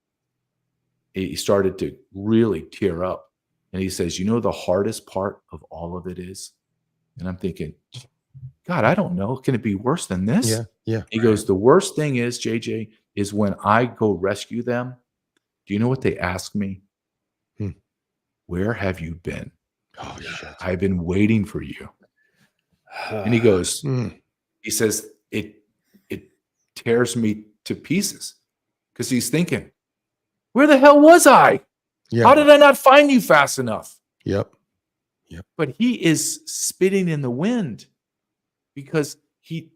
he started to really tear up. And he says, you know, the hardest part of all of it is? And I'm thinking, God, I don't know. Can it be worse than this? Yeah. Yeah. He goes, the worst thing is, JJ, is when I go rescue them. Do you know what they ask me? Where have you been? Oh, shit. I've been waiting for you. And he goes, he says, it tears me to pieces, because he's thinking, where the hell was I? Yeah. How did I not find you fast enough? Yep. But he is spitting in the wind because he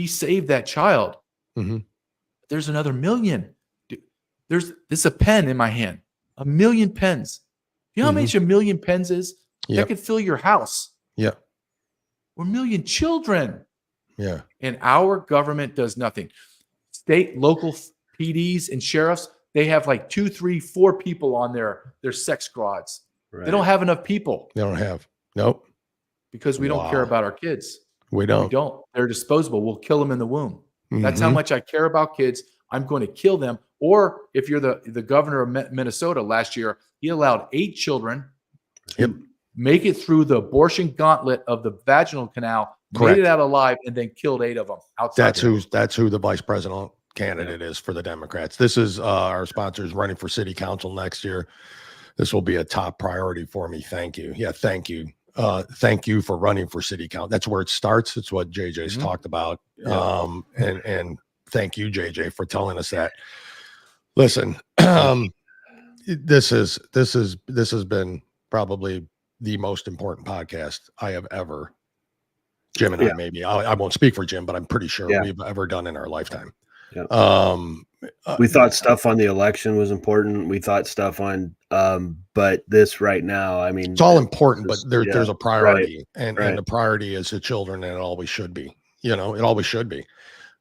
saved that child. There's another million. There's a pen in my hand. 1 million pens. You know how much 1 million pens is? That could fill your house. Yeah. We're 1 million children. Yeah. And our government does nothing. State, local PDs and sheriffs, they have like 2, 3, 4 people on their sex squads. Right. They don't have enough people. They don't have. Nope. Because we don't care about our kids. We don't. We don't. They're disposable. We'll kill them in the womb. That's how much I care about kids. I'm going to kill them. Or if you're the governor of Minnesota last year, he allowed 8 children to make it through the abortion gauntlet of the vaginal canal, made it out alive, and then killed 8 of them outside. That's who the vice president candidate is for the Democrats. This is our sponsors running for city council next year. This will be a top priority for me. Thank you. Yeah, thank you. Thank you for running for city council. That's where it starts. It's what JJ's talked about. And thank you, JJ, for telling us that. Listen, this has been probably the most important podcast I have ever, Jim and I, maybe I won't speak for Jim, but I'm pretty sure we've ever done in our lifetime. We thought stuff on the election was important. We thought stuff on, but this right now, I mean, it's all important, but there's a priority, right, and the priority is the children, and it always should be. You know, it always should be.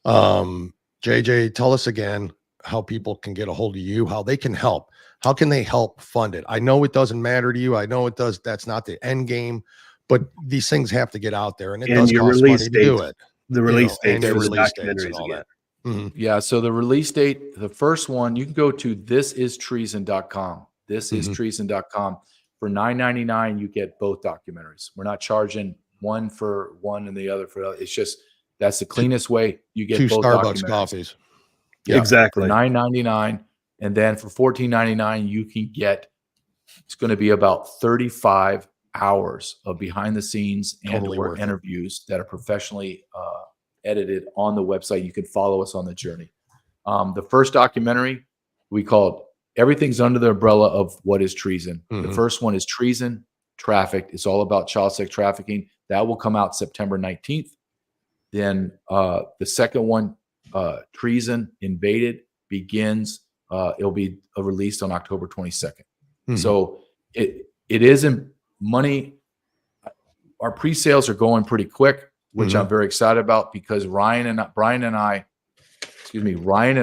JJ, tell us again how people can get a hold of you, how they can help. How can they help fund it? I know it doesn't matter to you. I know it does. That's not the end game, but these things have to get out there, and it does cost money to do it. The release date and the for the release dates and documentaries all again. that. Mhm. Yeah. So the release date, the first one, you can go to thisistreason.com. Thisistreason.com. For $9.99, you get both documentaries. We're not charging one for one and the other for the other. It's just that's the cleanest way. You get Two both Starbucks documentaries. coffees. Yeah, Exactly. for $9.99, and then for $14.99, you can get. It's going to be about 35 hours of behind the scenes and Totally or worth it. interviews that are professionally edited on the website. You can follow us on the journey. The first documentary we called Everything's Under the Umbrella of What is Treason. The first one is Treason, Trafficked. It's all about child sex trafficking. That will come out September 19th. Then the second one, Treason, Invaded, begins. It'll be released on October 22nd. So it isn't money. Our pre-sales are going pretty quick, which I'm very excited about because Ryan and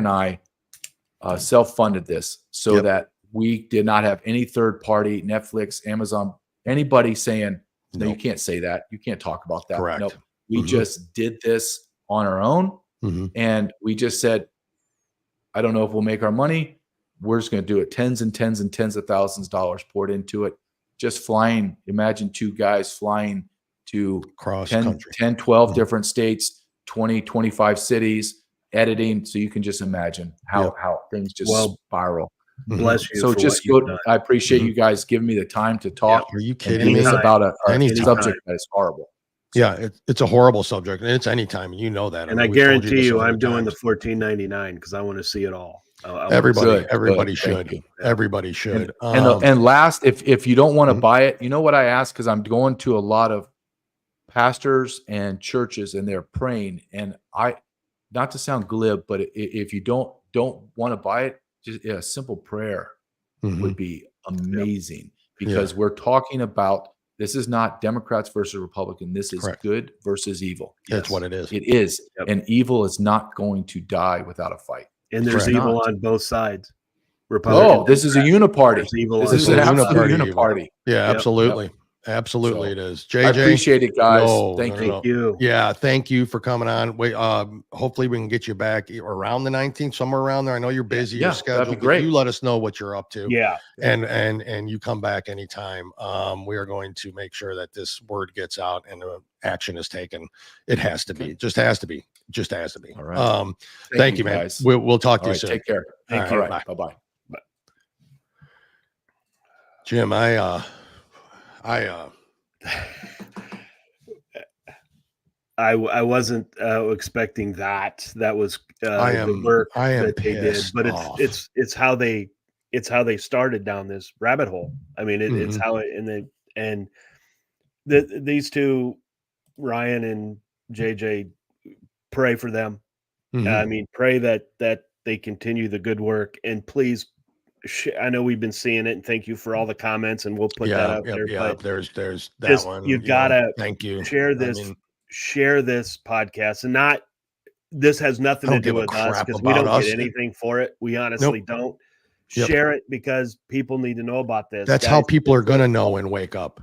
I self-funded this so that we did not have any third party, Netflix, Amazon, anybody saying, no, you can't say that. You can't talk about that. Correct. Nope. We just did this on our own. And we just said, I don't know if we'll make our money. We're just going to do it. Tens and tens and tens of thousands of dollars poured into it. Just flying. Imagine two guys flying to Cross 10, country. 10, 12 different states, 20, 25 cities, editing. So you can just imagine how things just spiral. Bless you. So for just what you've go. done. I appreciate you guys giving me the time to talk. Are you and kidding do this me? about a Anytime. subject that is horrible. Yeah, it's a horrible subject, and it's anytime, and you know that. And mean, I we've told guarantee this you, other I'm doing times. the $14.99 because I want to see it all. I wanna Everybody, see it. everybody Good. Thank should. you. Everybody should. And last, if you don't want to buy it, you know what I ask? Because I'm going to a lot of pastors and churches, and they're praying. And not to sound glib, but if you don't want to buy it, just a simple prayer would be amazing. Because we're talking about this is not Democrats versus Republican. This is good versus evil. That's what it is. It is, and evil is not going to die without a fight. And there's Correct. evil Not. on both sides. Republican, Oh, this is a uniparty. There's evil This on is both an sides. absolute Uniparty evil. uniparty. Yeah, Yep. absolutely. Absolutely, So, it is. JJ, I appreciate it, guys. No, Thank no, you. no. Thank you. Yeah, thank you for coming on. Wait, hopefully we can get you back around the 19th, somewhere around there. I know you're busy. Yeah, Your schedule. that'd be great. You let us know what you're up to. Yeah. And you come back anytime. We are going to make sure that this word gets out and action is taken. It has to be. Just has to be. Just has to be. All right. Thank you, man. guys. We'll talk to All you right, soon. take care. Thank All you. right, All right. Bye-bye. Jim, I wasn't expecting that. That was I the am work I am that they did, pissed but off. it's how they started down this rabbit hole. I mean, it's how it and these two, Ryan and JJ, pray for them. I mean, pray that they continue the good work, and please. I know we've been seeing it, and thank you for all the comments, and we'll put that out there. But there's that just, one. you've got to thank you. share this. Share this podcast, and not. This has nothing to do with us because we don't get anything for it. We honestly don't. Share it because people need to know about this. That's how people are going to know and wake up.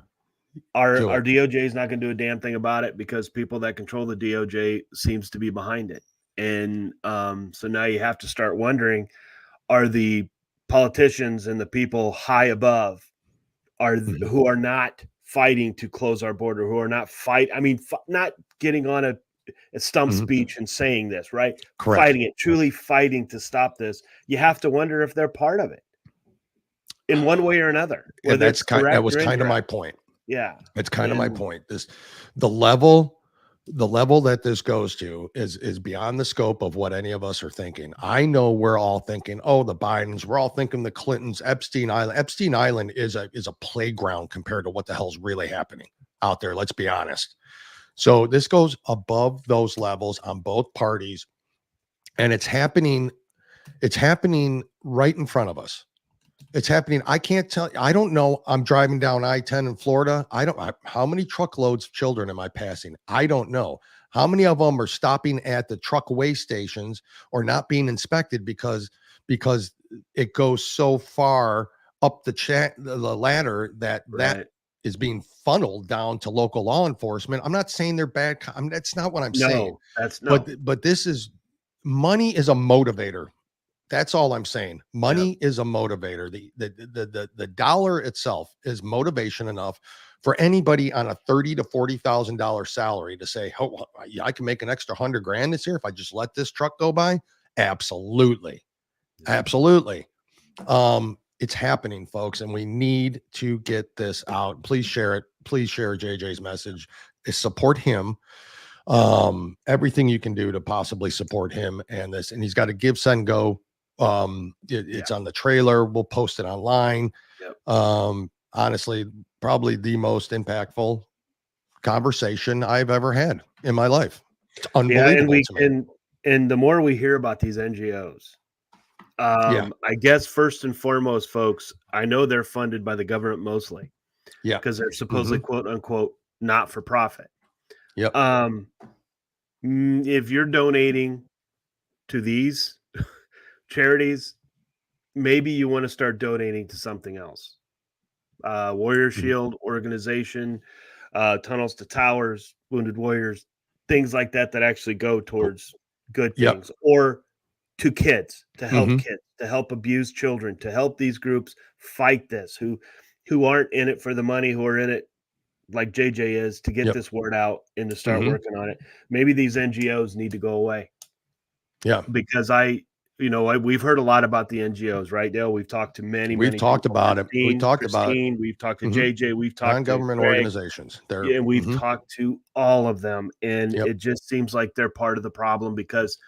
Our DOJ is not going to do a damn thing about it because people that control the DOJ seems to be behind it, and so now you have to start wondering: are the politicians and the people high above who are not fighting to close our border, who are not not getting on a stump speech and saying this, right? Correct. Fighting it, truly fighting to stop this. You have to wonder if they're part of it in one way or another. And that was kind of my point. Yeah. It's kind of my point. The level that this goes to is beyond the scope of what any of us are thinking. I know we're all thinking, oh, the Bidens, we're all thinking the Clintons, Epstein Island. Epstein Island is a playground compared to what the hell's really happening out there. Let's be honest. So this goes above those levels on both parties, and it's happening right in front of us. It's happening. I can't tell. I don't know. I'm driving down I-10 in Florida. How many truckloads of children am I passing? I don't know. How many of them are stopping at the truck weigh stations or not being inspected because it goes so far up the ladder that is being funneled down to local law enforcement. I'm not saying they're bad. That's not what I'm saying. But this is, money is a motivator. That's all I'm saying. Money is a motivator. The dollar itself is motivation enough for anybody on a $30,000 to $40,000 salary to say, "Oh, I can make an extra $100,000 this year if I just let this truck go by." Absolutely, absolutely. It's happening, folks, and we need to get this out. Please share it. Please share JJ's message. Support him. Everything you can do to possibly support him and this. And he's got a Give, Send, Go. It's on the trailer. We'll post it online. Honestly, probably the most impactful conversation I've ever had in my life. It's unbelievable. And the more we hear about these NGOs, I guess first and foremost, folks, I know they're funded by the government mostly. Yeah. Because they're supposedly quote unquote not for profit. Yep. If you're donating to these charities, maybe you want to start donating to something else. Warrior Shield organization, Tunnels to Towers, Wounded Warriors, things like that actually go towards good things, or to kids, to help kids, to help abused children, to help these groups fight this, who aren't in it for the money, who are in it like JJ is to get this word out and to start working on it. Maybe these NGOs need to go away. Yeah. Because we've heard a lot about the NGOs, right, Dale? We've talked to many talked people. about it. We've talked about it. We've talked to JJ. We've talked non-government to organizations. And we've talked to all of them. And it just seems like they're part of the problem because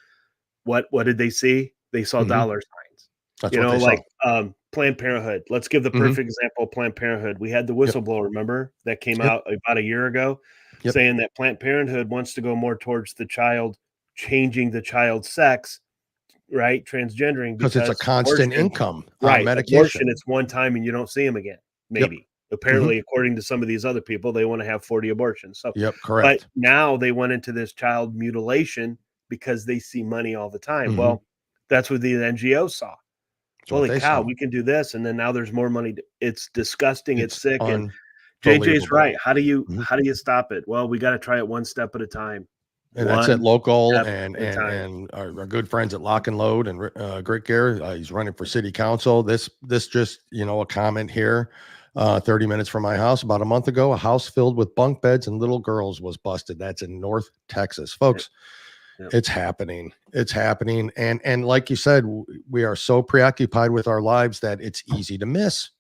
what did they see? They saw dollar signs. That's what they saw. Planned Parenthood. Let's give the perfect example of Planned Parenthood. We had the whistleblower, remember, that came out about a year ago saying that Planned Parenthood wants to go more towards the child, changing the child's sex, right? Transgendering. Because it's a constant income. Right. Medication. Abortion, it's one time and you don't see them again. Maybe. Apparently, according to some of these other people, they want to have 40 abortions. So, correct. But now they went into this child mutilation because they see money all the time. Well, that's what the NGOs saw. Holy cow, we can do this, and then now there's more money. It's disgusting. It's sick. And JJ's right. How do you stop it? Well, we got to try it one step at a time. And that's at local and our good friends at Lock and Load and Grit Gear. He's running for city council. This just a comment here. 30 minutes from my house about a month ago, a house filled with bunk beds and little girls was busted. That's in North Texas, folks. It's happening. It's happening. And like you said, we are so preoccupied with our lives that it's easy to miss.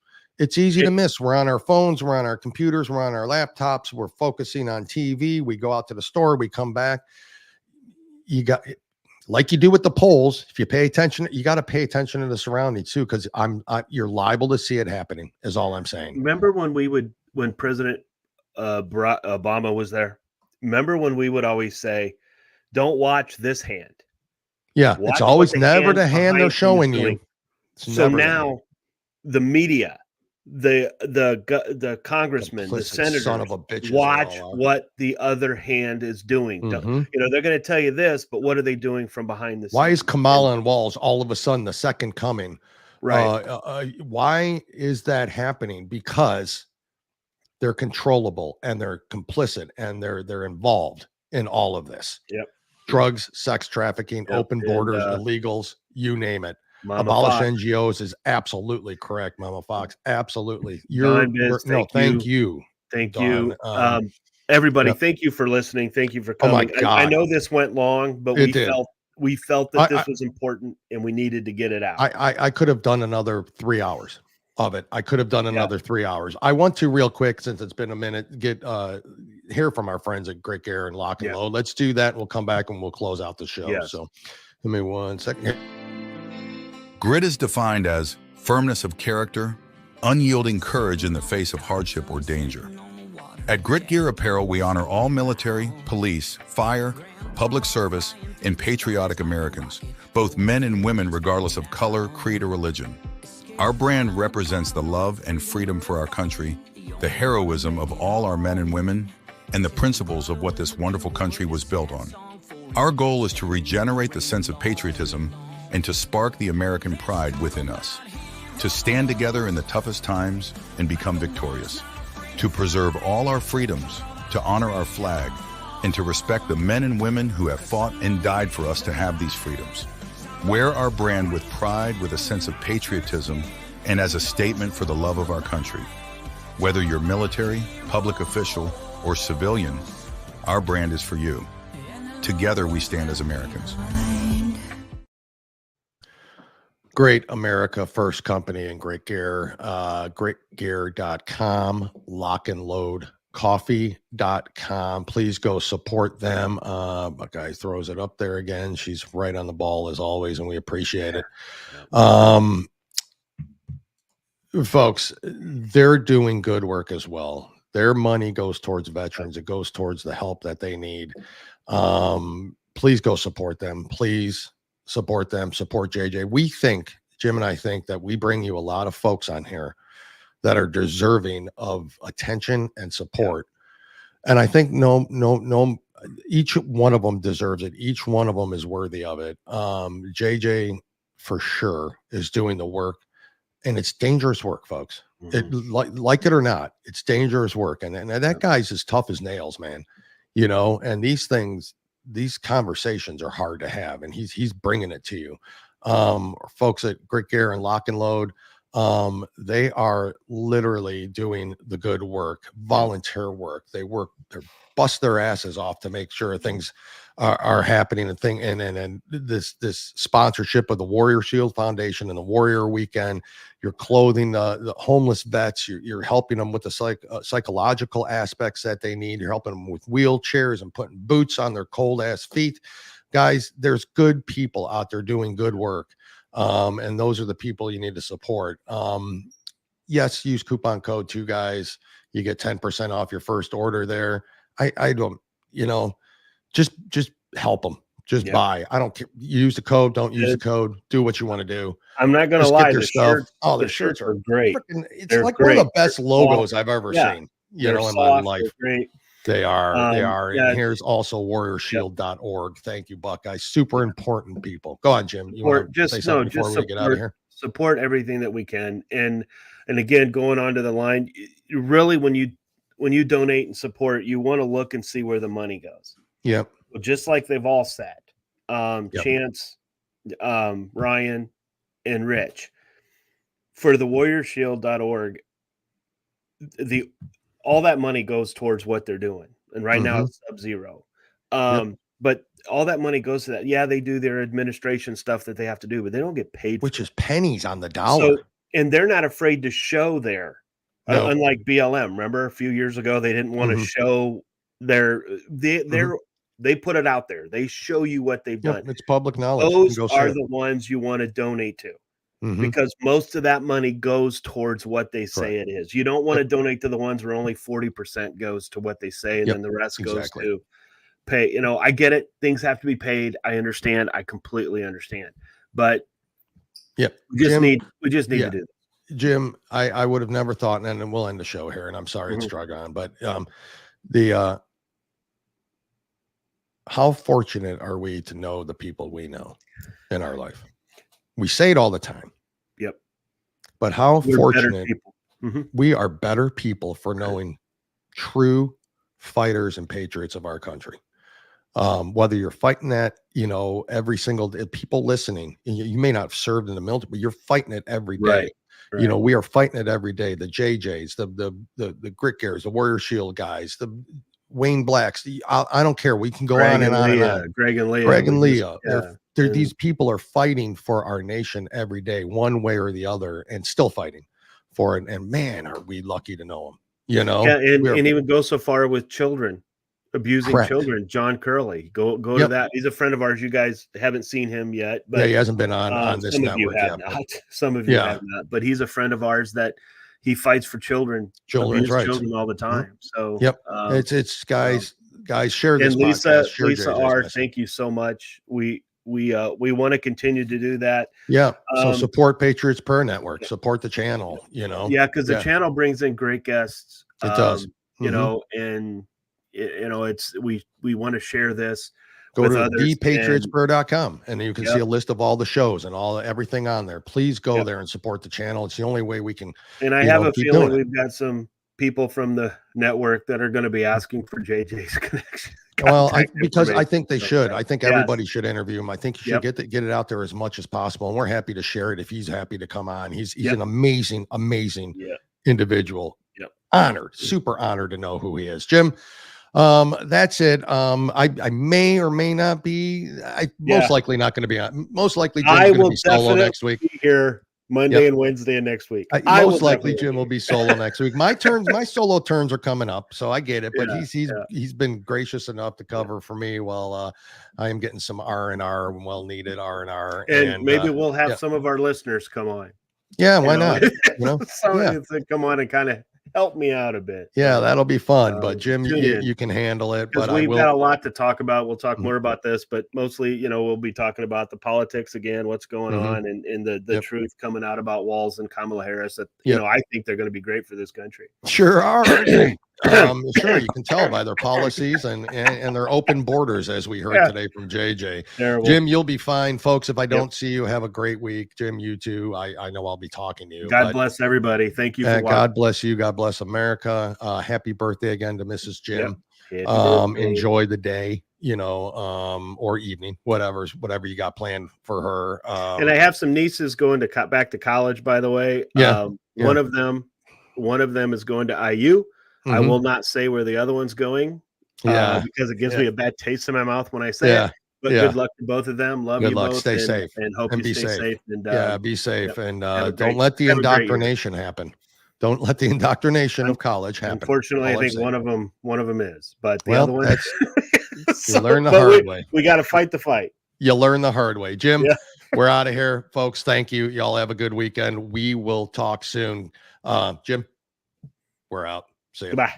It's easy to miss. We're on our phones, we're on our computers, we're on our laptops, we're focusing on TV. We go out to the store, we come back. You got, like you do with the polls, if you pay attention, you got to pay attention to the surroundings too, because you're liable to see it happening, is all I'm saying. Remember when President Obama was there? Remember when we would always say, don't watch this hand. Yeah, it's always never the hand they're showing you. So now the media, the congressmen, the senators, son of a bitch, watch what the other hand is doing. They're going to tell you this, but what are they doing from behind the scenes? Why is Kamala and Walz all of a sudden the second coming? Right. Why is that happening? Because they're controllable and they're complicit and they're involved in all of this. Yep. Drugs, sex trafficking, open borders, illegals, you name it. Mama Abolish Fox. NGOs is absolutely correct, Mama Fox. Absolutely. Thank you. Everybody, thank you for listening. Thank you for coming. Oh my God. I know this went long, but we felt that this was important and we needed to get it out. I could have done another 3 hours of it. I could have done another 3 hours. I want to real quick, since it's been a minute, hear from our friends at Grit Gear and Lock and Load. Let's do that. We'll come back and we'll close out the show. So give me 1 second. Grit is defined as firmness of character, unyielding courage in the face of hardship or danger. At Grit Gear Apparel, we honor all military, police, fire, public service, and patriotic Americans, both men and women regardless of color, creed, or religion. Our brand represents the love and freedom for our country, the heroism of all our men and women, and the principles of what this wonderful country was built on. Our goal is to regenerate the sense of patriotism and to spark the American pride within us, to stand together in the toughest times and become victorious. to preserve all our freedoms, to honor our flag, and to respect the men and women who have fought and died for us to have these freedoms. Wear our brand with pride, with a sense of patriotism, and as a statement for the love of our country. Whether you're military, public official, or civilian, our brand is for you. Together we stand as Americans. Great America First Company and Great Gear, greatgear.com, lockandloadcoffee.com. Please go support them. A guy throws it up there again. She's right on the ball as always, and we appreciate it. Folks, they're doing good work as well. Their money goes towards veterans. It goes towards the help that they need. Please go support them. Please support them. Support JJ. We think, Jim and I think, that we bring you a lot of folks on here that are deserving of attention and support. And I think no, each one of them deserves it. Each one of them is worthy of it. JJ for sure is doing the work, and it's dangerous work, folks. It, like it or not, it's dangerous work. And that guy's as tough as nails, man. You know, and these things, these conversations are hard to have, and he's bringing it to you. Folks at Great Gear and Lock and Load, they are literally doing the good work, volunteer work. They bust their asses off to make sure things are happening, and this sponsorship of the Warrior Shield Foundation and the Warrior Weekend. You're clothing the homeless vets. You're helping them with the psychological aspects that they need. You're helping them with wheelchairs and putting boots on their cold ass feet. Guys, there's good people out there doing good work. And those are the people you need to support. Yes, use coupon code 2 guys. You get 10% off your first order there. I don't, just help them. Just buy. I don't care. Use the code. Don't use the code. Do what you want to do. I'm not going to lie. The shirts are great. It's like one of the best logos I've ever seen. In my life. Great. They are. And here's also warriorshield.org. Thank you, Buckeye. Super important people. Go on, Jim. You want to say something before we get out of here? Support everything that we can. And again, going on to the line, really, when you donate and support, you want to look and see where the money goes. Yep. Just like they've all said, Chance, Ryan, and Rich, for the warriorshield.org, all that money goes towards what they're doing. And right now it's sub-zero. But all that money goes to that. Yeah, they do their administration stuff that they have to do, but they don't get paid. Which is pennies on the dollar. And they're not afraid to show there. No. Unlike BLM. Remember a few years ago, they didn't want to show they put it out there. They show you what they've done. It's public knowledge. Those are the ones you want to donate to, because most of that money goes towards what they say it is. You don't want to donate to the ones where only 40% goes to what they say, and then the rest goes to pay. I get it. Things have to be paid. I understand. I completely understand. But we just need to do this. Jim, I would have never thought, and we'll end the show here, and I'm sorry it's drug on, but how fortunate are we to know the people we know in our life? We say it all the time. Yep. But how fortunate we are, better people for knowing true fighters and patriots of our country. Whether you're fighting that, every single day, people listening, you may not have served in the military, but you're fighting it every day. Right. We are fighting it every day. The JJs, the Grit Gears, the Warrior Shield guys, the Wayne Blacks. I don't care. We can go on and on and on. Greg and Leah. These people are fighting for our nation every day, one way or the other, and still fighting for it. And man, are we lucky to know them? And even go so far with children. Abusing children, John Carrell. Go to that. He's a friend of ours. You guys haven't seen him yet, but he hasn't been on this network yet. Some of you have not, but he's a friend of ours that he fights for children's rights all the time. So it's guys share this. And Lisa R, thank you so much. We want to continue to do that. So support Patriots Per Network. Support the channel. Because the channel brings in great guests. It does. And it's we want to share this. Go to thepatriotspur.com and you can see a list of all the shows and everything on there. Please go there and support the channel. It's the only way we can. And I have a feeling we've got some people from the network that are going to be asking for JJ's connection. Well, because information. I think they should. I think Yes. everybody should interview him. I think you should Yep. get it out there as much as possible, and we're happy to share it if he's happy to come on. He's Yep. an amazing Yep. individual. Yep. Honored, super honored to know who he is. Jim, that's it. I may or may not be. Most likely not going to be on. Most likely Jim's I going to will be solo next week. be here Monday and Wednesday and next week. Most likely Jim will be solo next week. My solo turns are coming up, so I get it. But he's been gracious enough to cover for me while I am getting some R&R, well needed R&R, and maybe we'll have some of our listeners come on. Yeah, why not? You know, to come on and kind of help me out a bit. Yeah, that'll be fun. But Jim, you can handle it. But we've got a lot to talk about. We'll talk more about this, but mostly, we'll be talking about the politics again, what's going on, and the truth coming out about Walz and Kamala Harris. That I think they're going to be great for this country. Sure are. Sure, you can tell by their policies and their open borders, as we heard today from JJ. Terrible. Jim, you'll be fine, folks. If I don't see you, have a great week. Jim, you too. I know I'll be talking to you. God bless everybody. Thank you for watching. God bless you. God bless America. Happy birthday again to Mrs. Jim. Enjoy the day, or evening, whatever you got planned for her. And I have some nieces going back to college, by the way. One of them is going to IU. I will not say where the other one's going, because it gives me a bad taste in my mouth when I say it. But good luck to both of them. Love you both. Stay safe, and hope you stay safe. And be safe, and don't let the indoctrination happen. Don't let the indoctrination of college happen. Unfortunately, I think one of them is, but the other one, you learn the hard way. We got to fight the fight. You learn the hard way. Jim, we're out of here, folks. Thank you. Y'all have a good weekend. We will talk soon. Jim, we're out. See you. Goodbye.